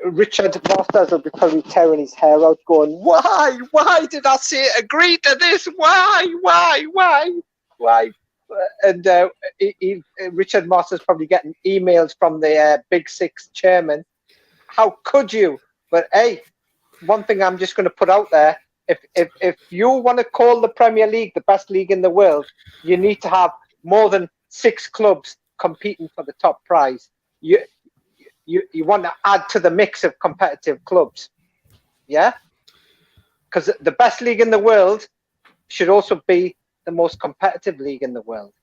Richard Masters will be probably tearing his hair out, going, "Why did I say agree to this? Why?" And Richard Masters probably getting emails from the Big Six chairman. How could you? But hey, one thing I'm just going to put out there: if you want to call the Premier League the best league in the world, you need to have more than 6 clubs competing for the top prize. You want to add to the mix of competitive clubs, yeah? Because the best league in the world should also be the most competitive league in the world.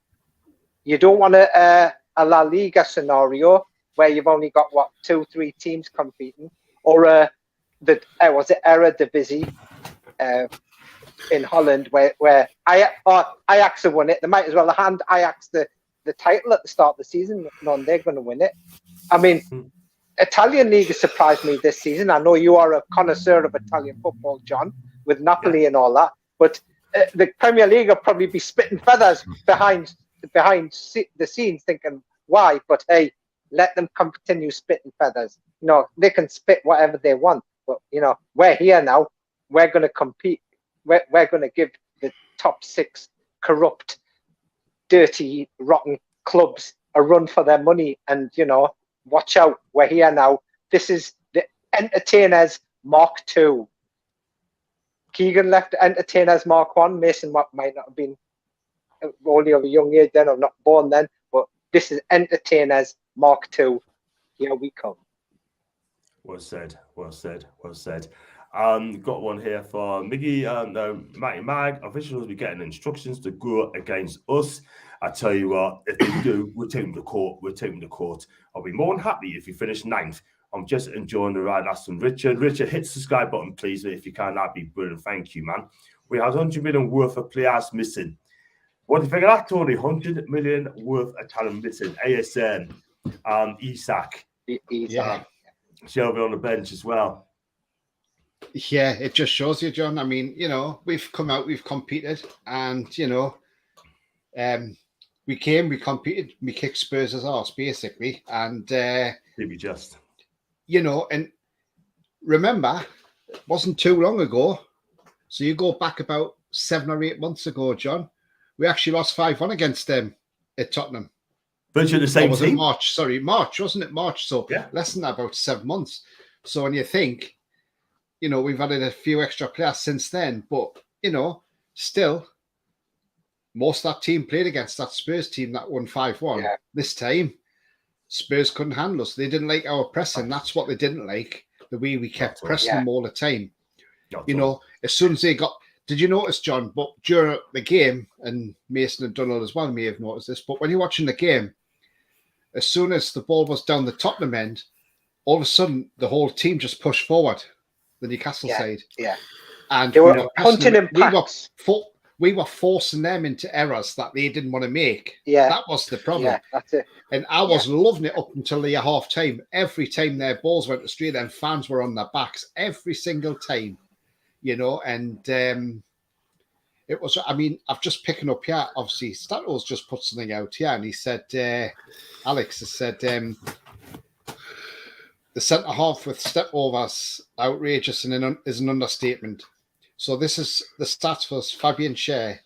You don't want a La Liga scenario where you've only got 2-3 teams competing, or was it Eredivisie in Holland where Ajax have won it. They might as well hand Ajax the title at the start of the season. No, they're going to win it. I mean, Italian league has surprised me this season. I know you are a connoisseur of Italian football, John, with Napoli and all that. But the Premier League will probably be spitting feathers behind the scenes, thinking why. But hey, let them continue spitting feathers. You know, they can spit whatever they want. But you know, we're here now. We're going to compete. We're going to give the top 6 corrupt, dirty, rotten clubs a run for their money. And you know, watch out. We're here now. This is the Entertainers Mark II. Keegan left Entertainers Mark 1. Mason might not have been only of a young age then, or not born then. But this is Entertainers Mark II. Here we come. Well said. Got one here for Miggy. Matty Mag. Officials will be getting instructions to go against us. I tell you what, if they do, we'll take them to court. I'll be more than happy if you finish 9th. I'm just enjoying the ride. That's from Richard. Richard, hit the subscribe button, please. If you can, that'd be brilliant. Thank you, man. We have 100 million worth of players missing. What do you think of that, Tony? 100 million worth of talent missing. ASN, Isak. Yeah. Shelby on the bench as well. Yeah, it just shows you, John. I mean, you know, we've come out, we've competed, and you know, we competed, we kicked Spurs' arse basically, and Did we just? you know, and remember, it wasn't too long ago. So you go back about 7 or 8 months ago, John, we actually lost 5-1 against them at Tottenham. Virtually the same was it team. March? Sorry, March, wasn't it? March. So Yeah. less than that, about 7 months. So when you think, you know, we've added a few extra players since then, but, you know, still, most of that team played against that Spurs team that won 5-1. Yeah. This time, Spurs couldn't handle us. They didn't like our pressing. That's what they didn't like, the way we kept pressing them all the time. You know, as soon as they got... Did you notice, John, but during the game, and Mason and Donald as well may have noticed this, but when you're watching the game, as soon as the ball was down the Tottenham end, all of a sudden, the whole team just pushed forward, the Newcastle side. Yeah. And they were hunting in packs. We were forcing them into errors that they didn't want to make. Yeah. That was the problem. Yeah, that's it. And I was loving it up until the half time. Every time their balls went astray, then fans were on their backs every single time, you know. And it was, I mean, I've just picking up here. Obviously, Stato's just put something out here, and he said, Alex has said, the centre half with step overs outrageous and is an understatement. So this is the stats for Fabian Schär.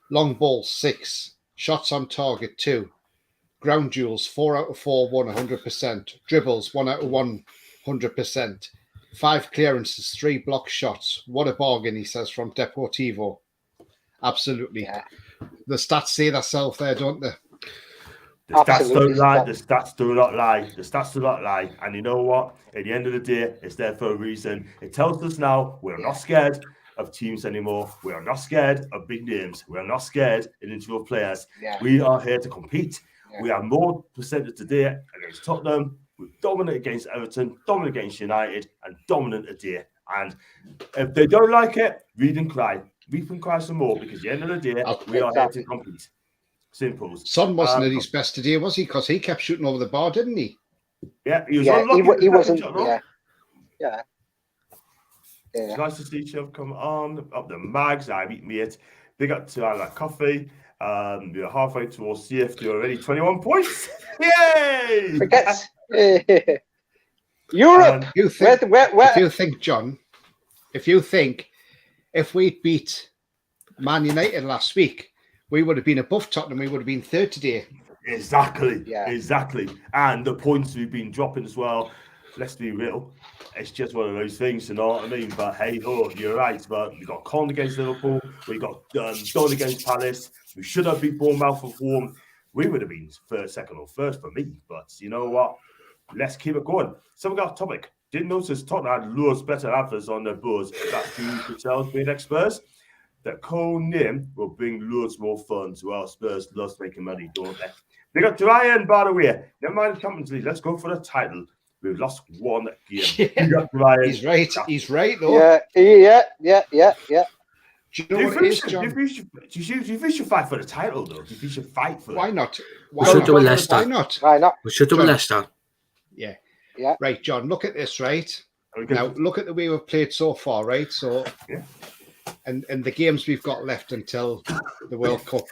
Long ball 6, shots on target 2, ground duels 4 out of 4 won 100%, dribbles 1 out of 1 100%, 5 clearances, 3 block shots. What a bargain, he says from Deportivo. Absolutely. Yeah. The stats say themselves there, don't they? The stats don't lie. The stats do not lie. The stats do not lie. And you know what? At the end of the day, it's there for a reason. It tells us now we're not scared of teams anymore. We are not scared of big names. We are not scared of individual players. Yeah. We are here to compete. Yeah. We have more percentage today against Tottenham. We're dominant against Everton, dominant against United, and dominant today. And if they don't like it, read and cry. Read and cry some more, because at the end of the day, we are here to compete. Simple. Son wasn't at his best today, was he? Because he kept shooting over the bar, didn't he? Yeah, he was he wasn't. Yeah. It's nice to see you come on up the mags. I've eaten it. Big up to our coffee. We're halfway towards CFD already. 21 points. Yay! Europe. If you think, John, if we beat Man United last week, we would have been above Tottenham. We would have been third today. Exactly. Yeah. Exactly. And the points we've been dropping as well. Let's be real. It's just one of those things, you know what I mean? But hey, you're right. But we got Con against Liverpool. We got Don against Palace. We should have beat Bournemouth at home. We would have been first, second, or first for me. But you know what? Let's keep it going. So we got a topic. Didn't notice Tottenham had loads better adverts on their boards. That's due to Chelsea being Spurs. The co-name will bring loads more fun to our Spurs. Loves making money, don't they? They got Ryan, by the way. Never mind the Champions League. Let's go for the title. We've lost one game. Yeah. He's right. He's right, though. Yeah. Do you know what it is, John? Do you think we should fight for the title, though? Do you think we should fight for it? Why not? We should do a Leicester. Why not? Why not? We should do a Leicester. Yeah. Yeah. Right, John, look at this, right? Okay. Now, look at the way we've played so far, right? So, and the games we've got left until the World Cup.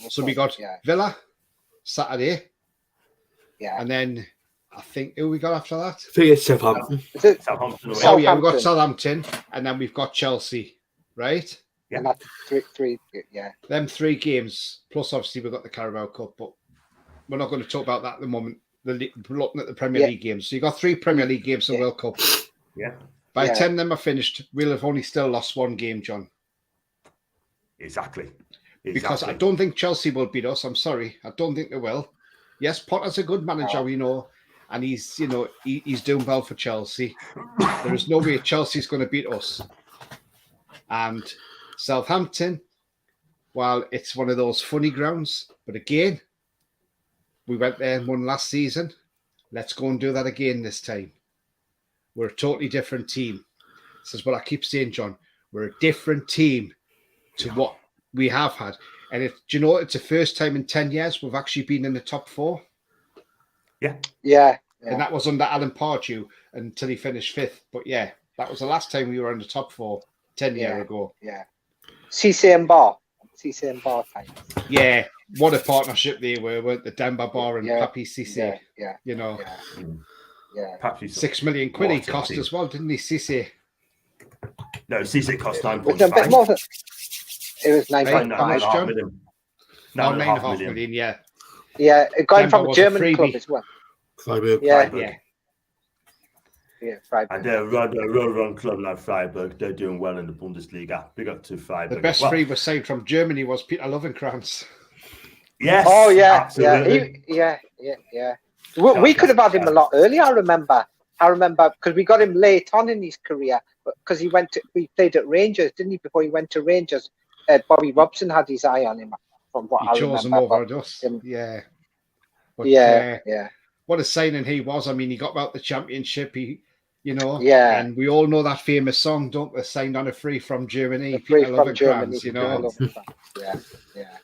So we got Villa Saturday. Yeah. And then I think who we got after that? I think it's Southampton. Southampton. Oh yeah, we've got Southampton, and then we've got Chelsea, right? Yeah. And that's three. Yeah. Them 3 games, plus obviously we've got the Carabao Cup, but we're not going to talk about that at the moment. We're looking at the Premier League games. So you got 3 Premier League games and World Cup. Yeah. By the time them are finished, we'll have only still lost 1 game, John. Exactly. Because I don't think Chelsea will beat us. I'm sorry. I don't think they will. Yes, Potter's a good manager, we know. And he's, you know, he's doing well for Chelsea. There is no way Chelsea's going to beat us. And Southampton, well, it's one of those funny grounds. But again, we went there and won last season. Let's go and do that again this time. We're a totally different team. This is what I keep saying, John. We're a different team to what we have had. And do you know, it's the first time in 10 years we've actually been in the top 4. Yeah. And that was under Alan Pardew until he finished 5th. But yeah, that was the last time we were in the top 4 10 years ago. Yeah. Cisse and Bar times. Yeah. What a partnership they were, weren't they? Demba Bar and Papi Cisse. Yeah. You know. Yeah. Perhaps he's £6 million he What a cost team. as well, didn't he, Cisse? No, Cisse cost Was it a bit 9.5. more than, it was Hey, 9.5. how much, John? million. Oh, 9.5 9.5 million. million, yeah. Yeah, going Denver from a was a German club freebie. as well. Freiburg. Yeah, Freiburg. Yeah. yeah, Freiburg. And they're a run club like Freiburg. They're doing well in the Bundesliga. Big up to Freiburg. The best as well. free was signed from Germany was Peter Lovenkranz. Yes. Oh yeah, absolutely. yeah. We could have had him a lot earlier. I remember because we got him late on in his career because he played at Rangers, didn't he? Before he went to Rangers, Bobby Robson had his eye on him. From what He I chose remember, him over us. Yeah. But, yeah. What a signing he was. I mean, he got out the championship. Yeah. And we all know that famous song, don't we? Signed on a free from Germany. Free Peter from Germany. Lovenkranz, Yeah.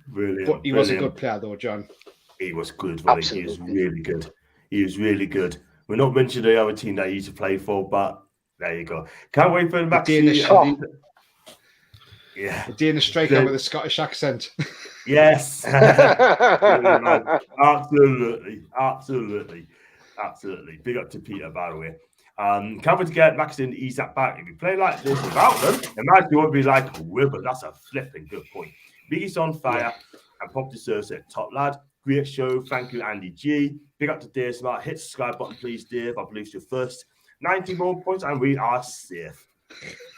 Brilliant. But he was a good player, though, John. He was good, wasn't he? He was really good. He was really good. We're not mentioning the other team that he used to play for, but there you go. Can't wait for the Danish. Yeah. The Danish striker with a Scottish accent. Yes. Absolutely. Big up to Peter, by the way. Can't wait to get Maxson Isak back. If you play like this without them, it might be like a whip, but that's a flipping good point. Biggie's on fire and Pop deserves it. Top lad. Great show. Thank you, Andy G. Big up to Dave Smart. Hit the subscribe button, please, Dave. I believe it's your first 90 more points and we are safe.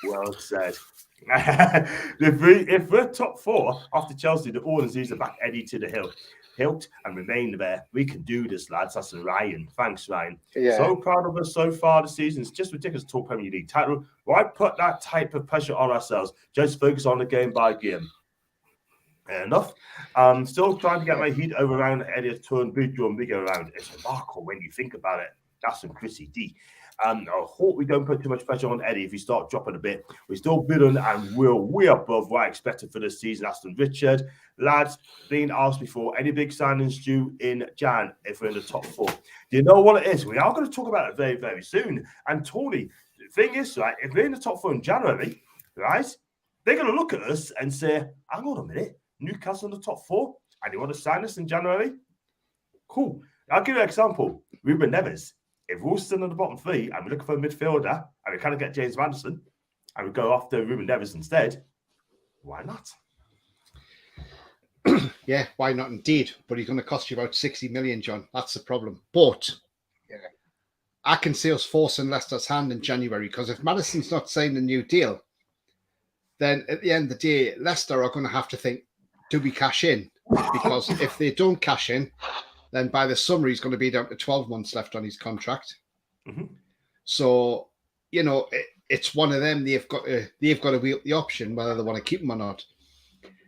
Well said. If we're top 4 after Chelsea, the Orders are back Eddie to the hilt and remain there. We can do this, lads. That's Ryan. Thanks, Ryan. Yeah. So proud of us so far this season. It's just ridiculous to talk Premier League title. Why put that type of pressure on ourselves? Just focus on the game by game. Fair enough. Still trying to get my heat over around Eddie's turn, big drum, bigger around. It's remarkable when you think about it. That's some Chrissy D. I hope we don't put too much pressure on Eddie if he start dropping a bit. We're still bidding and we're way above what I expected for this season. Aston Richard, lads, being asked before, any big signings due in Jan if we're in the top 4? Do you know what it is? We are going to talk about it very, very soon. And Tony, the thing is, right, if we're in the top 4 in January, right, they're going to look at us and say, hang on a minute, Newcastle in the top 4, and you want to sign us in January? Cool. I'll give you an example. Ruben Neves. If we're all sitting on the bottom 3 and we're looking for a midfielder and we kind of get James Maddison and we go after Ruben Neves instead, why not? Yeah, why not indeed? But he's going to cost you about 60 million, John. That's the problem. But I can see us forcing Leicester's hand in January because if Maddison's not signing a new deal, then at the end of the day, Leicester are going to have to think, do we cash in? Because if they don't cash in, then by the summer, he's going to be down to 12 months left on his contract. Mm-hmm. So, it's one of them. They've got to weigh up the option whether they want to keep him or not.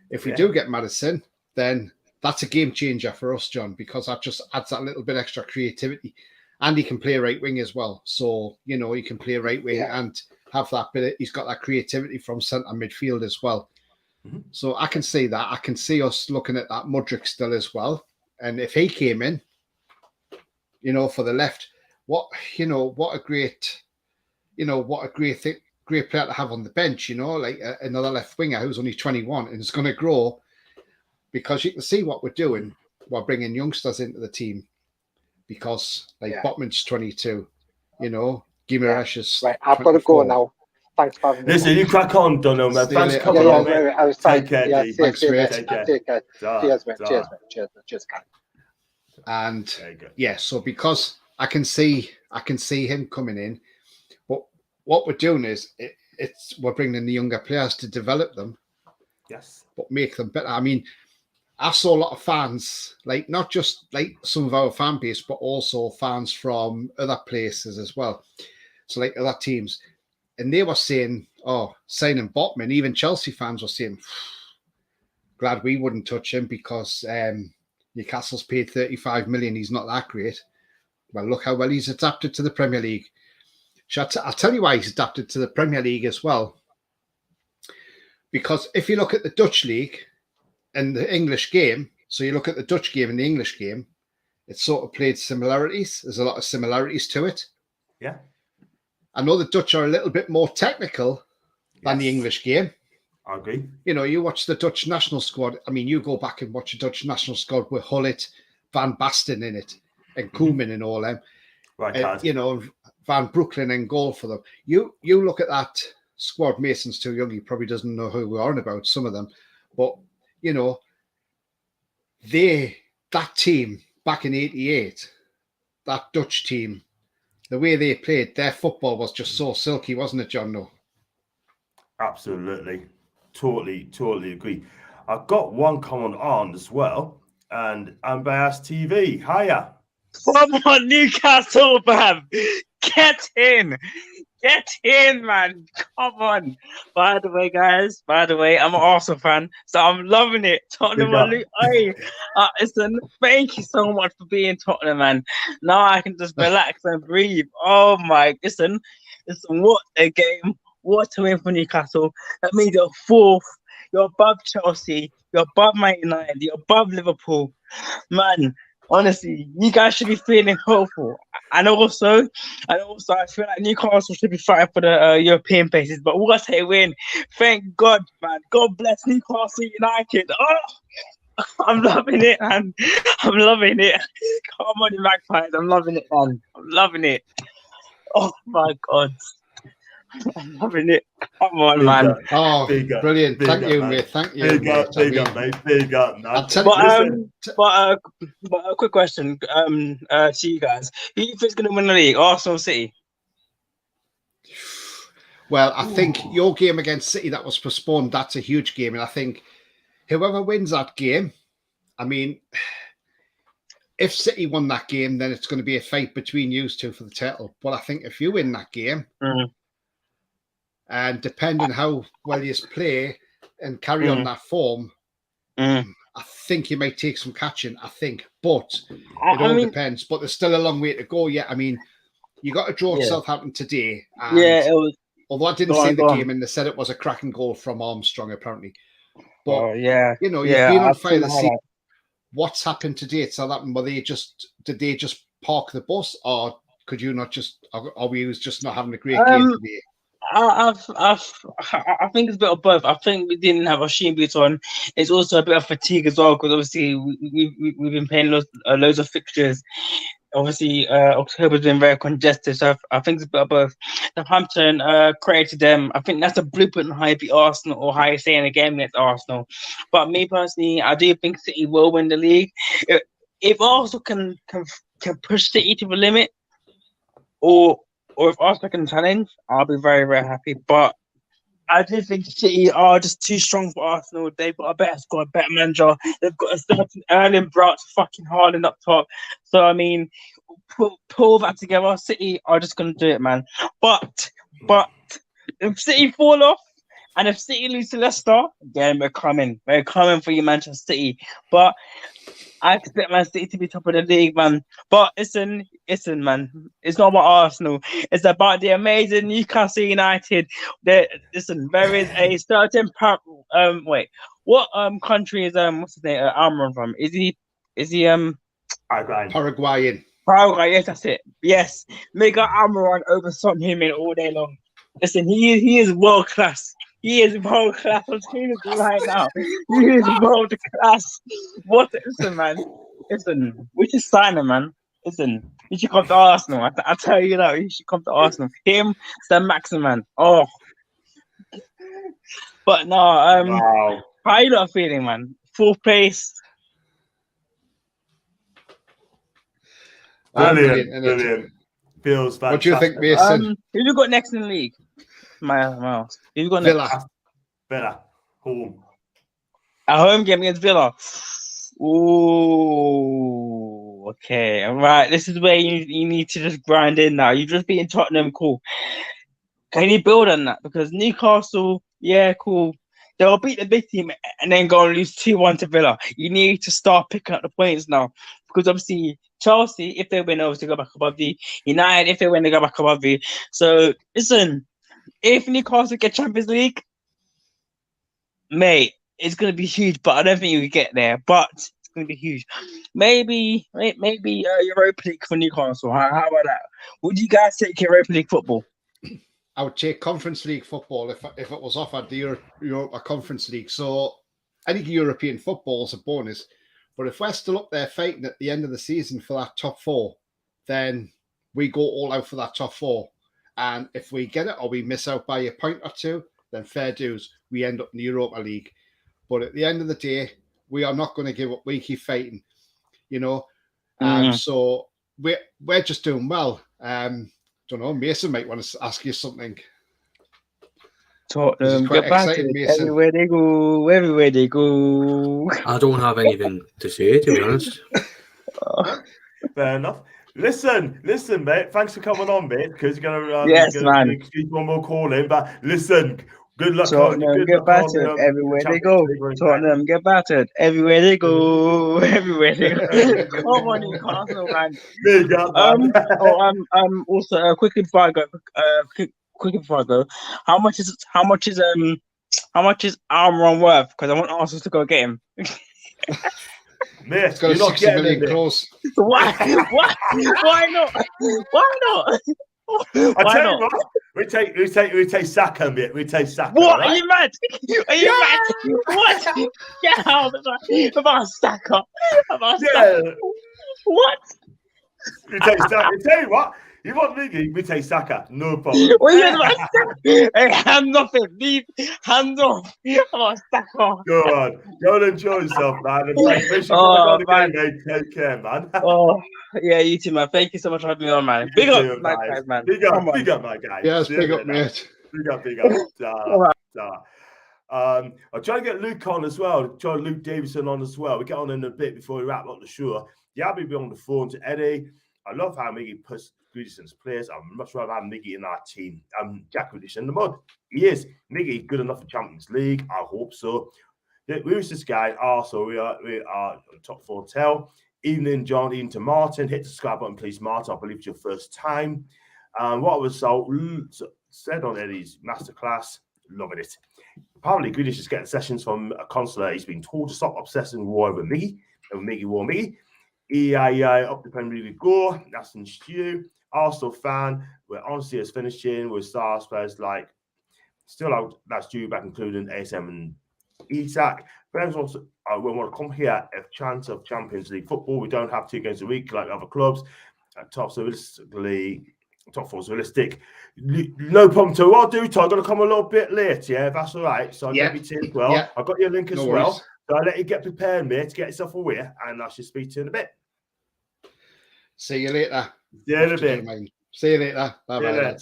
If we do get Maddison, then that's a game changer for us, John, because that just adds that little bit extra creativity. And he can play right wing as well. So, he can play right wing and have that bit. He's got that creativity from centre midfield as well. Mm-hmm. So I can see that. I can see us looking at that Mudryk still as well. And if he came in, for the left, what a great player to have on the bench, like another left winger who's only 21 and is going to grow, because you can see what we're doing. We're bringing youngsters into the team because Botman's 22, Guimaraes is right. I've 24. got to go now. Thanks for having me. Listen, you crack on, Dono, man. Thanks for coming on, mate. I was trying. Take care, G. Thanks, mate. Take care. Cheers, mate. Cheers, guys. And so because I can see him coming in, but what we're doing is we're bringing in the younger players to develop them, but make them better. I mean, I saw a lot of fans, like not just like some of our fan base, but also fans from other places as well. So like other teams, and they were saying, "Oh, signing Botman." Even Chelsea fans were saying, "Glad we wouldn't touch him because Newcastle's paid 35 million. He's not that great." Well, look how well he's adapted to the Premier League. I'll tell you why he's adapted to the Premier League as well. Because if you look at the Dutch league and the English game, so you look at the Dutch game and the English game, it's sort of played similarities. There's a lot of similarities to it. Yeah. I know the Dutch are a little bit more technical than the English game. I agree. You watch the Dutch national squad. I mean, you go back and watch the Dutch national squad with Hullet, Van Basten in it, and Koeman and all them. Right, Kaz. You know, Van Brooklyn in goal for them. You look at that squad. Mason's too young. He probably doesn't know who we're on about, some of them. But, you know, that team back in 88, that Dutch team, the way they played, their football was just so silky, wasn't it, John? No. Absolutely. Totally agree. I've got one comment on as well, and Unbiased TV. Hiya. Come on, Newcastle, man. Get in. Get in, man. Come on. By the way, guys, I'm an Arsenal fan, so I'm loving it. Tottenham, listen, thank you so much for being Tottenham, man. Now I can just relax and breathe. Oh, my. Listen, what a game. What a win for Newcastle. That means you're fourth. You're above Chelsea. You're above Man United. You're above Liverpool. Man, honestly, you guys should be feeling hopeful. And also, I feel like Newcastle should be fighting for the European places. But what a win. Thank God, man. God bless Newcastle United. Oh, I'm loving it, man. I'm loving it. Come on, the Magpies. I'm loving it, man. I'm loving it. Oh, my God. I'm loving it. Come on, man. Oh, brilliant. Thank you, mate. Thank you. Big up, mate. Big up. But a quick question to you guys. Who do you think is going to win the league? Arsenal or City? Well, I think your game against City that was postponed, that's a huge game. And I think whoever wins that game, I mean, if City won that game, then it's going to be a fight between you two for the title. But I think if you win that game, and depending how well you play and carry on that form, I think you might take some catching, I think. But it all depends. But there's still a long way to go yet. I mean, you got to draw Southampton today. And it was. Although I didn't see the game and they said it was a cracking goal from Armstrong, apparently. But, you know, you've been on fire this season. What's happened today at Southampton? Did they just park the bus, or could you not just, or we was just not having a great game today? I think it's a bit of both. I think we didn't have our shin boots on. It's also a bit of fatigue as well, because obviously we've been playing loads of fixtures. Obviously, October's been very congested, so I think it's a bit of both. Southampton created them. I think that's a blueprint on how you beat Arsenal, or how you stay in a game against Arsenal. But me personally, I do think City will win the league. If Arsenal can push City to the limit, or if Arsenal can challenge, I'll be very, very happy. But I do think City are just too strong for Arsenal. They've got a better squad, better manager. They've got a certain Erling Braut fucking Haaland up top. So, I mean, pull that together. City are just going to do it, man. But if City fall off, and if City lose to Leicester, again, we're coming. We're coming for you, Manchester City. But I expect Man City to be top of the league, man. But listen, man. It's not about Arsenal. It's about the amazing Newcastle United. There is a certain what country is what's his name? Almiron from? Is he Paraguayan? Paraguay, yes, that's it. Yes, Mega Almiron over Son Heung-min all day long. Listen, he is world class. He is world class. I'm telling you right now. He is world class. Listen, man. Listen, we should sign him, man. Listen, he should come to Arsenal. I tell you that, he should come to Arsenal. Him, Sam Maxim, man. Oh. But no, wow. How you not feeling, man? Fourth place. Brilliant. Feels fantastic. What do you think, Mason? Who you got next in the league? Miles. Who got next? Villa. Home. A home game against Villa. Ooh. Okay. All right. This is where you need to just grind in now. You've just beaten Tottenham. Cool. Can you build on that? Because Newcastle, yeah, cool. They'll beat the big team and then go and lose 2-1 to Villa. You need to start picking up the points now. Because obviously, Chelsea, if they win, obviously go back above the United. If they win, they go back above the. So, listen, if Newcastle get Champions League, mate, it's going to be huge. But I don't think you will get there. But it's going to be huge. Maybe Europa League for Newcastle. How about that? Would you guys take Europa League football? I would take Conference League football if it was offered a Conference League. So any European football is a bonus. But if we're still up there fighting at the end of the season for that top four, then we go all out for that top 4. And if we get it or we miss out by a point or 2, then fair dues. We end up in the Europa League. But at the end of the day, we are not going to give up. We keep fighting, you know. So we're just doing well. Don't know. Mason might want to ask you something. Tottenham quite get battered exciting, Mason. everywhere they go. Everywhere they go. I don't have anything to say, to be honest. Fair enough. Listen, mate. Thanks for coming on, mate. Because you're gonna Yes, gonna man. excuse one more call in. But listen, good luck. Tottenham get battered everywhere they go. Tottenham get battered everywhere they go. Everywhere they go. Come on, Newcastle, man. Big up, man. Also, quickly before I go, quickly before I go, how much is Almiron worth? Because I want Arsenal to go get him. Mate, It's got a you're not 60 getting million it. clause. Why? Why not? Why not? I Why tell not? you what, we take Saka, mate. We take Saka. What? Right? Are you mad? Are you mad? What? Get out about Saka. About Saka. What? We take Saka. I tell you what, you want Miggy, we take Saka. No problem. What are you about Saka? Hey, hands off it. Leave. Hands off. About Saka. Go on. Go and enjoy yourself, man. And thanks for Oh, coming on the game, mate. Take care, man. Oh, yeah, you too, man. Thank you so much for having me on, man. Big You too, up, my guys, man. Big Come up, on. big up, my guy. Yes, See big you up, later. mate. Big up. All right. I'm trying to get Luke on as well. Trying to Luke Davison on as well. We get on in a bit before we wrap up the show. Yeah, I'll be on the phone to Eddie. I love how Miggy puts Grealish in his players. I'd much rather have Miggy in our team. Jack Grealish in the mud. He is. Miggy good enough for Champions League. I hope so. Yeah, who's this guy? Also, we are top 4 tell. Evening, John, Ian to Martin. Hit the subscribe button, please, Martin. I believe it's your first time. What was said on Eddie's masterclass? Loving it. Apparently, Grealish is getting sessions from a consular. He's been told to stop obsessing war over Miggy. War Miggy. EII up the Premier League go. That's in Stew. Arsenal fan. We're honestly as finishing with stars players like still out. That's due back, including ASM and Isak. Friends also we want to come here a chance of Champions League football. We don't have 2 games a week like other clubs. Top 4 is realistic. No problem. So what I'll do, Todd, I'm going to come a little bit late, yeah, if that's all right. So I'll get me to as well. Yeah. I've got your link as No well. worries. So I'll let you get prepared, mate, to get yourself away, and I should speak to you in a bit. See you later. See you in a bit. See you later. Bye-bye.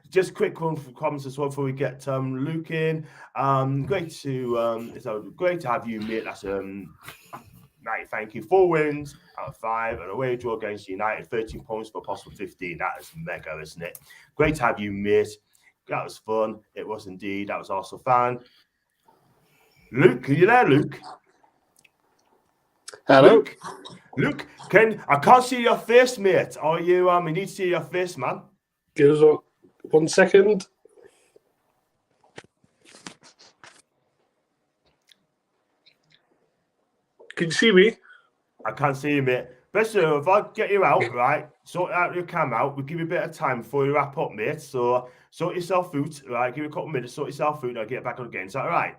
Just a quick one for comments as well before we get Luke in. Great to have you, mate. That's United, thank you. 4 wins out of 5, and away draw against United. 13 points for a possible 15. That is mega, isn't it? Great to have you, mate. That was fun. It was indeed. That was also fun. Luke, are you there, Luke? Hello. Luke, I can't see your face, mate. Are you? We need to see your face, man. Give us 1 second. Can you see me? I can't see you, mate. Best if I get you out, right? Sort out your cam out. We'll give you a bit of time before you wrap up, mate. So sort yourself out, right? Give you a couple of minutes, sort yourself out, and I'll get back on again. Is that all right?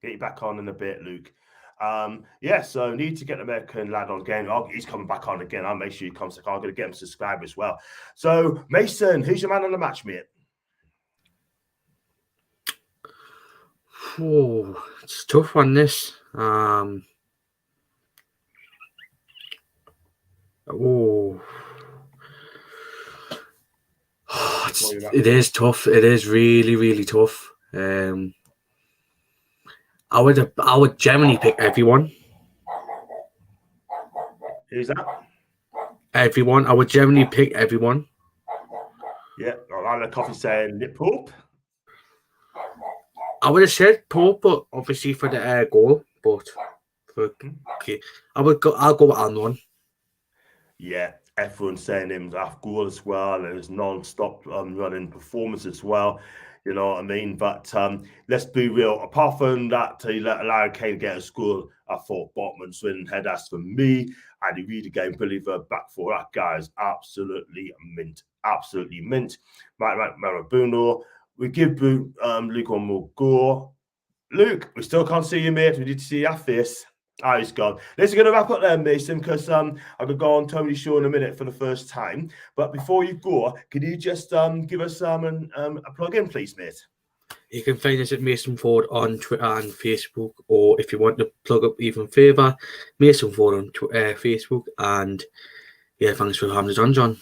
Get you back on in a bit, Luke. So need to get the American lad on again. He's coming back on again. I'll make sure he comes back on. I'm going to get him to subscribe as well. So, Mason, who's your man on the match, mate? Oh, it's a tough one, this. It is tough. It is really, really tough. I would generally pick everyone. Who's that? Everyone. I would generally pick everyone. Yeah, Alan Coffee saying Nick Pope. I would have said Pope, but obviously for the goal. But okay, I'll go with Arnold. Yeah, everyone's saying him half goal as well, and his non-stop running performance as well. You know what I mean? But let's be real. Apart from that, he let Larry Kane get a score. I thought Botman's winning head-ass for me. And he really game believer back for that guy is absolutely mint. Absolutely mint. Marabuno. We give Luke one more go. Luke, we still can't see you, mate. We need to see your face. Oh, he's gone. Let's going to wrap up there, Mason, because I could go on Tony's show in a minute for the first time. But before you go, can you just give us a plug-in, please, mate? You can find us at Mason Ford on Twitter and Facebook, or if you want to plug up even further, Mason Ford on Facebook. And yeah, thanks for having us on, John.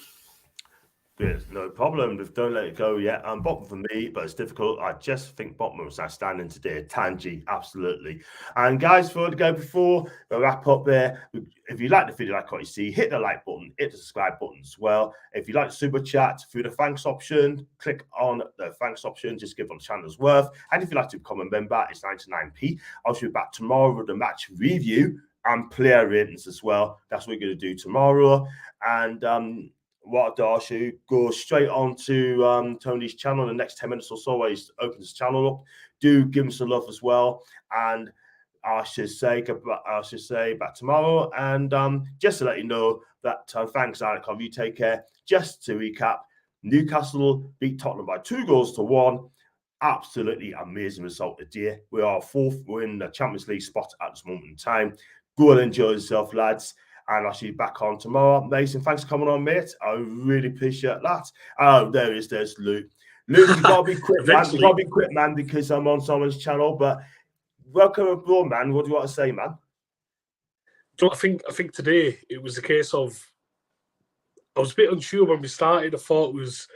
There's no problem. Don't let it go yet. Bottom for me, but it's difficult. I just think bottom was outstanding today. Tangy, absolutely. And guys, before we go, before we wrap up there, if you like the video, like what you see, hit the like button, hit the subscribe button as well. If you like super chat through the thanks option, click on the thanks option. Just give on the channel's worth. And if you'd like to become a member, it's 99p. I'll be back tomorrow with the match review and player ratings as well. That's what we're going to do tomorrow. And what I should go straight on to Tony's channel in the next 10 minutes or so. He opens his channel up. Do give him some love as well. And I should say back tomorrow. And just to let you know that thanks, Alec. You take care. Just to recap, Newcastle beat Tottenham by 2-1. Absolutely amazing result today. We are fourth. We're in the Champions League spot at this moment in time. Go and enjoy yourself, lads. And I'll see you back on tomorrow. Mason, thanks for coming on, mate. I really appreciate that. Oh, there's Luke. Luke, you've got to be quick, man. You've got to be quick, man, because I'm on someone's channel. But welcome aboard, man. What do you want to say, man? So I think today it was a case of I was a bit unsure when we started. I thought it was,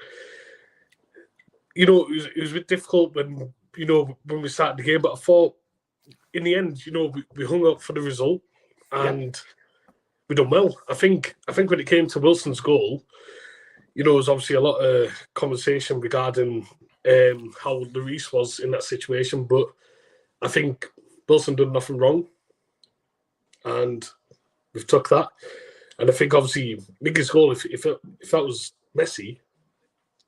it was a bit difficult when we started the game. But I thought in the end, we hung up for the result and. Yeah. We done well. I think when it came to Wilson's goal, there was obviously a lot of conversation regarding how Lloris was in that situation, but I think Wilson done nothing wrong, and we've took that. And I think obviously Miggy's goal, if that was Messi,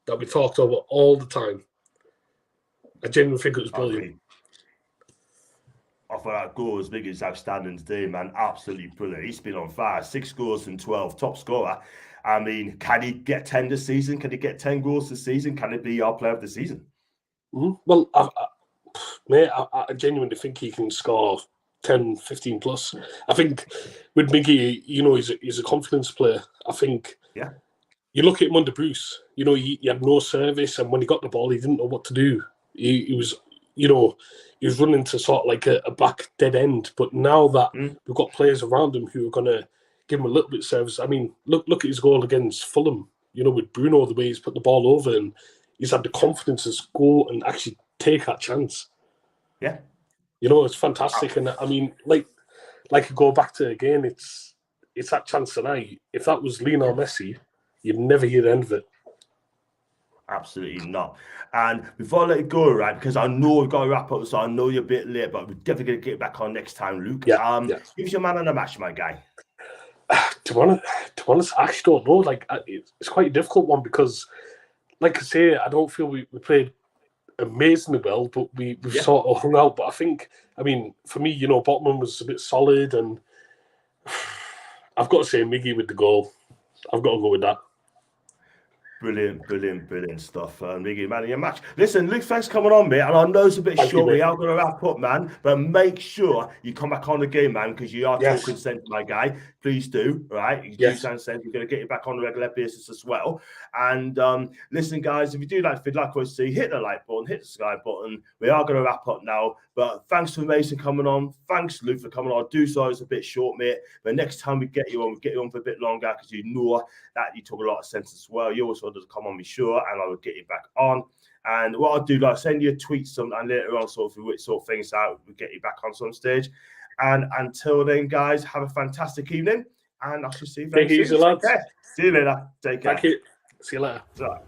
that we talked over all the time. I genuinely think it was brilliant. I thought that goal was big as outstanding today, man. Absolutely brilliant. He's been on fire. 6 goals and 12. Top scorer. I mean, can he get 10 this season? Can he get 10 goals this season? Can it be our player of the season? Mm-hmm. Well, I genuinely think he can score 10, 15 plus. I think with Miggy, he's a confidence player. I think you look at him under Bruce, he had no service, and when he got the ball, he didn't know what to do. He was, he was running to sort of like a back dead end. But now that we've got players around him who are going to give him a little bit of service. I mean, look at his goal against Fulham, with Bruno, the way he's put the ball over, and he's had the confidence to go and actually take that chance. Yeah. It's fantastic. And I mean, like I go back to again, it's that chance tonight. If that was Lionel Messi, you'd never hear the end of it. Absolutely not. And before I let it go, right, because I know we've got to wrap up, so I know you're a bit late, but we're definitely going to get back on next time, Luke. Give us your man on the match, my guy. To be honest, I actually don't know. Like, it's quite a difficult one because, like I say, I don't feel we played amazingly well, but we've sort of hung out. But I think, for me, Botman was a bit solid, and I've got to say Miggy with the goal. I've got to go with that. Brilliant stuff. Miggy, man of your match. Listen, Luke, thanks for coming on, mate. And I know it's a bit short. We are going to wrap up, man. But make sure you come back on the game, man, because you are talking sense, my guy. Please do, right? You do sound sense. We're going to get you back on a regular basis as well. And listen, guys, if you do like what you see, hit the like button, hit the subscribe button. We are going to wrap up now. But thanks for Mason coming on. Thanks, Luke, for coming on. I do so it's a bit short, mate. But next time we get you on for a bit longer because you know that you took a lot of sense as well. You also does come on, be sure, and I will get you back on. And what I'll do, send you a tweet and later on, if we sort things out, we'll get you back on some stage. And until then, guys, have a fantastic evening. And I shall see you very soon. Lads. See you later. Take care. Thank you. See you later. Right.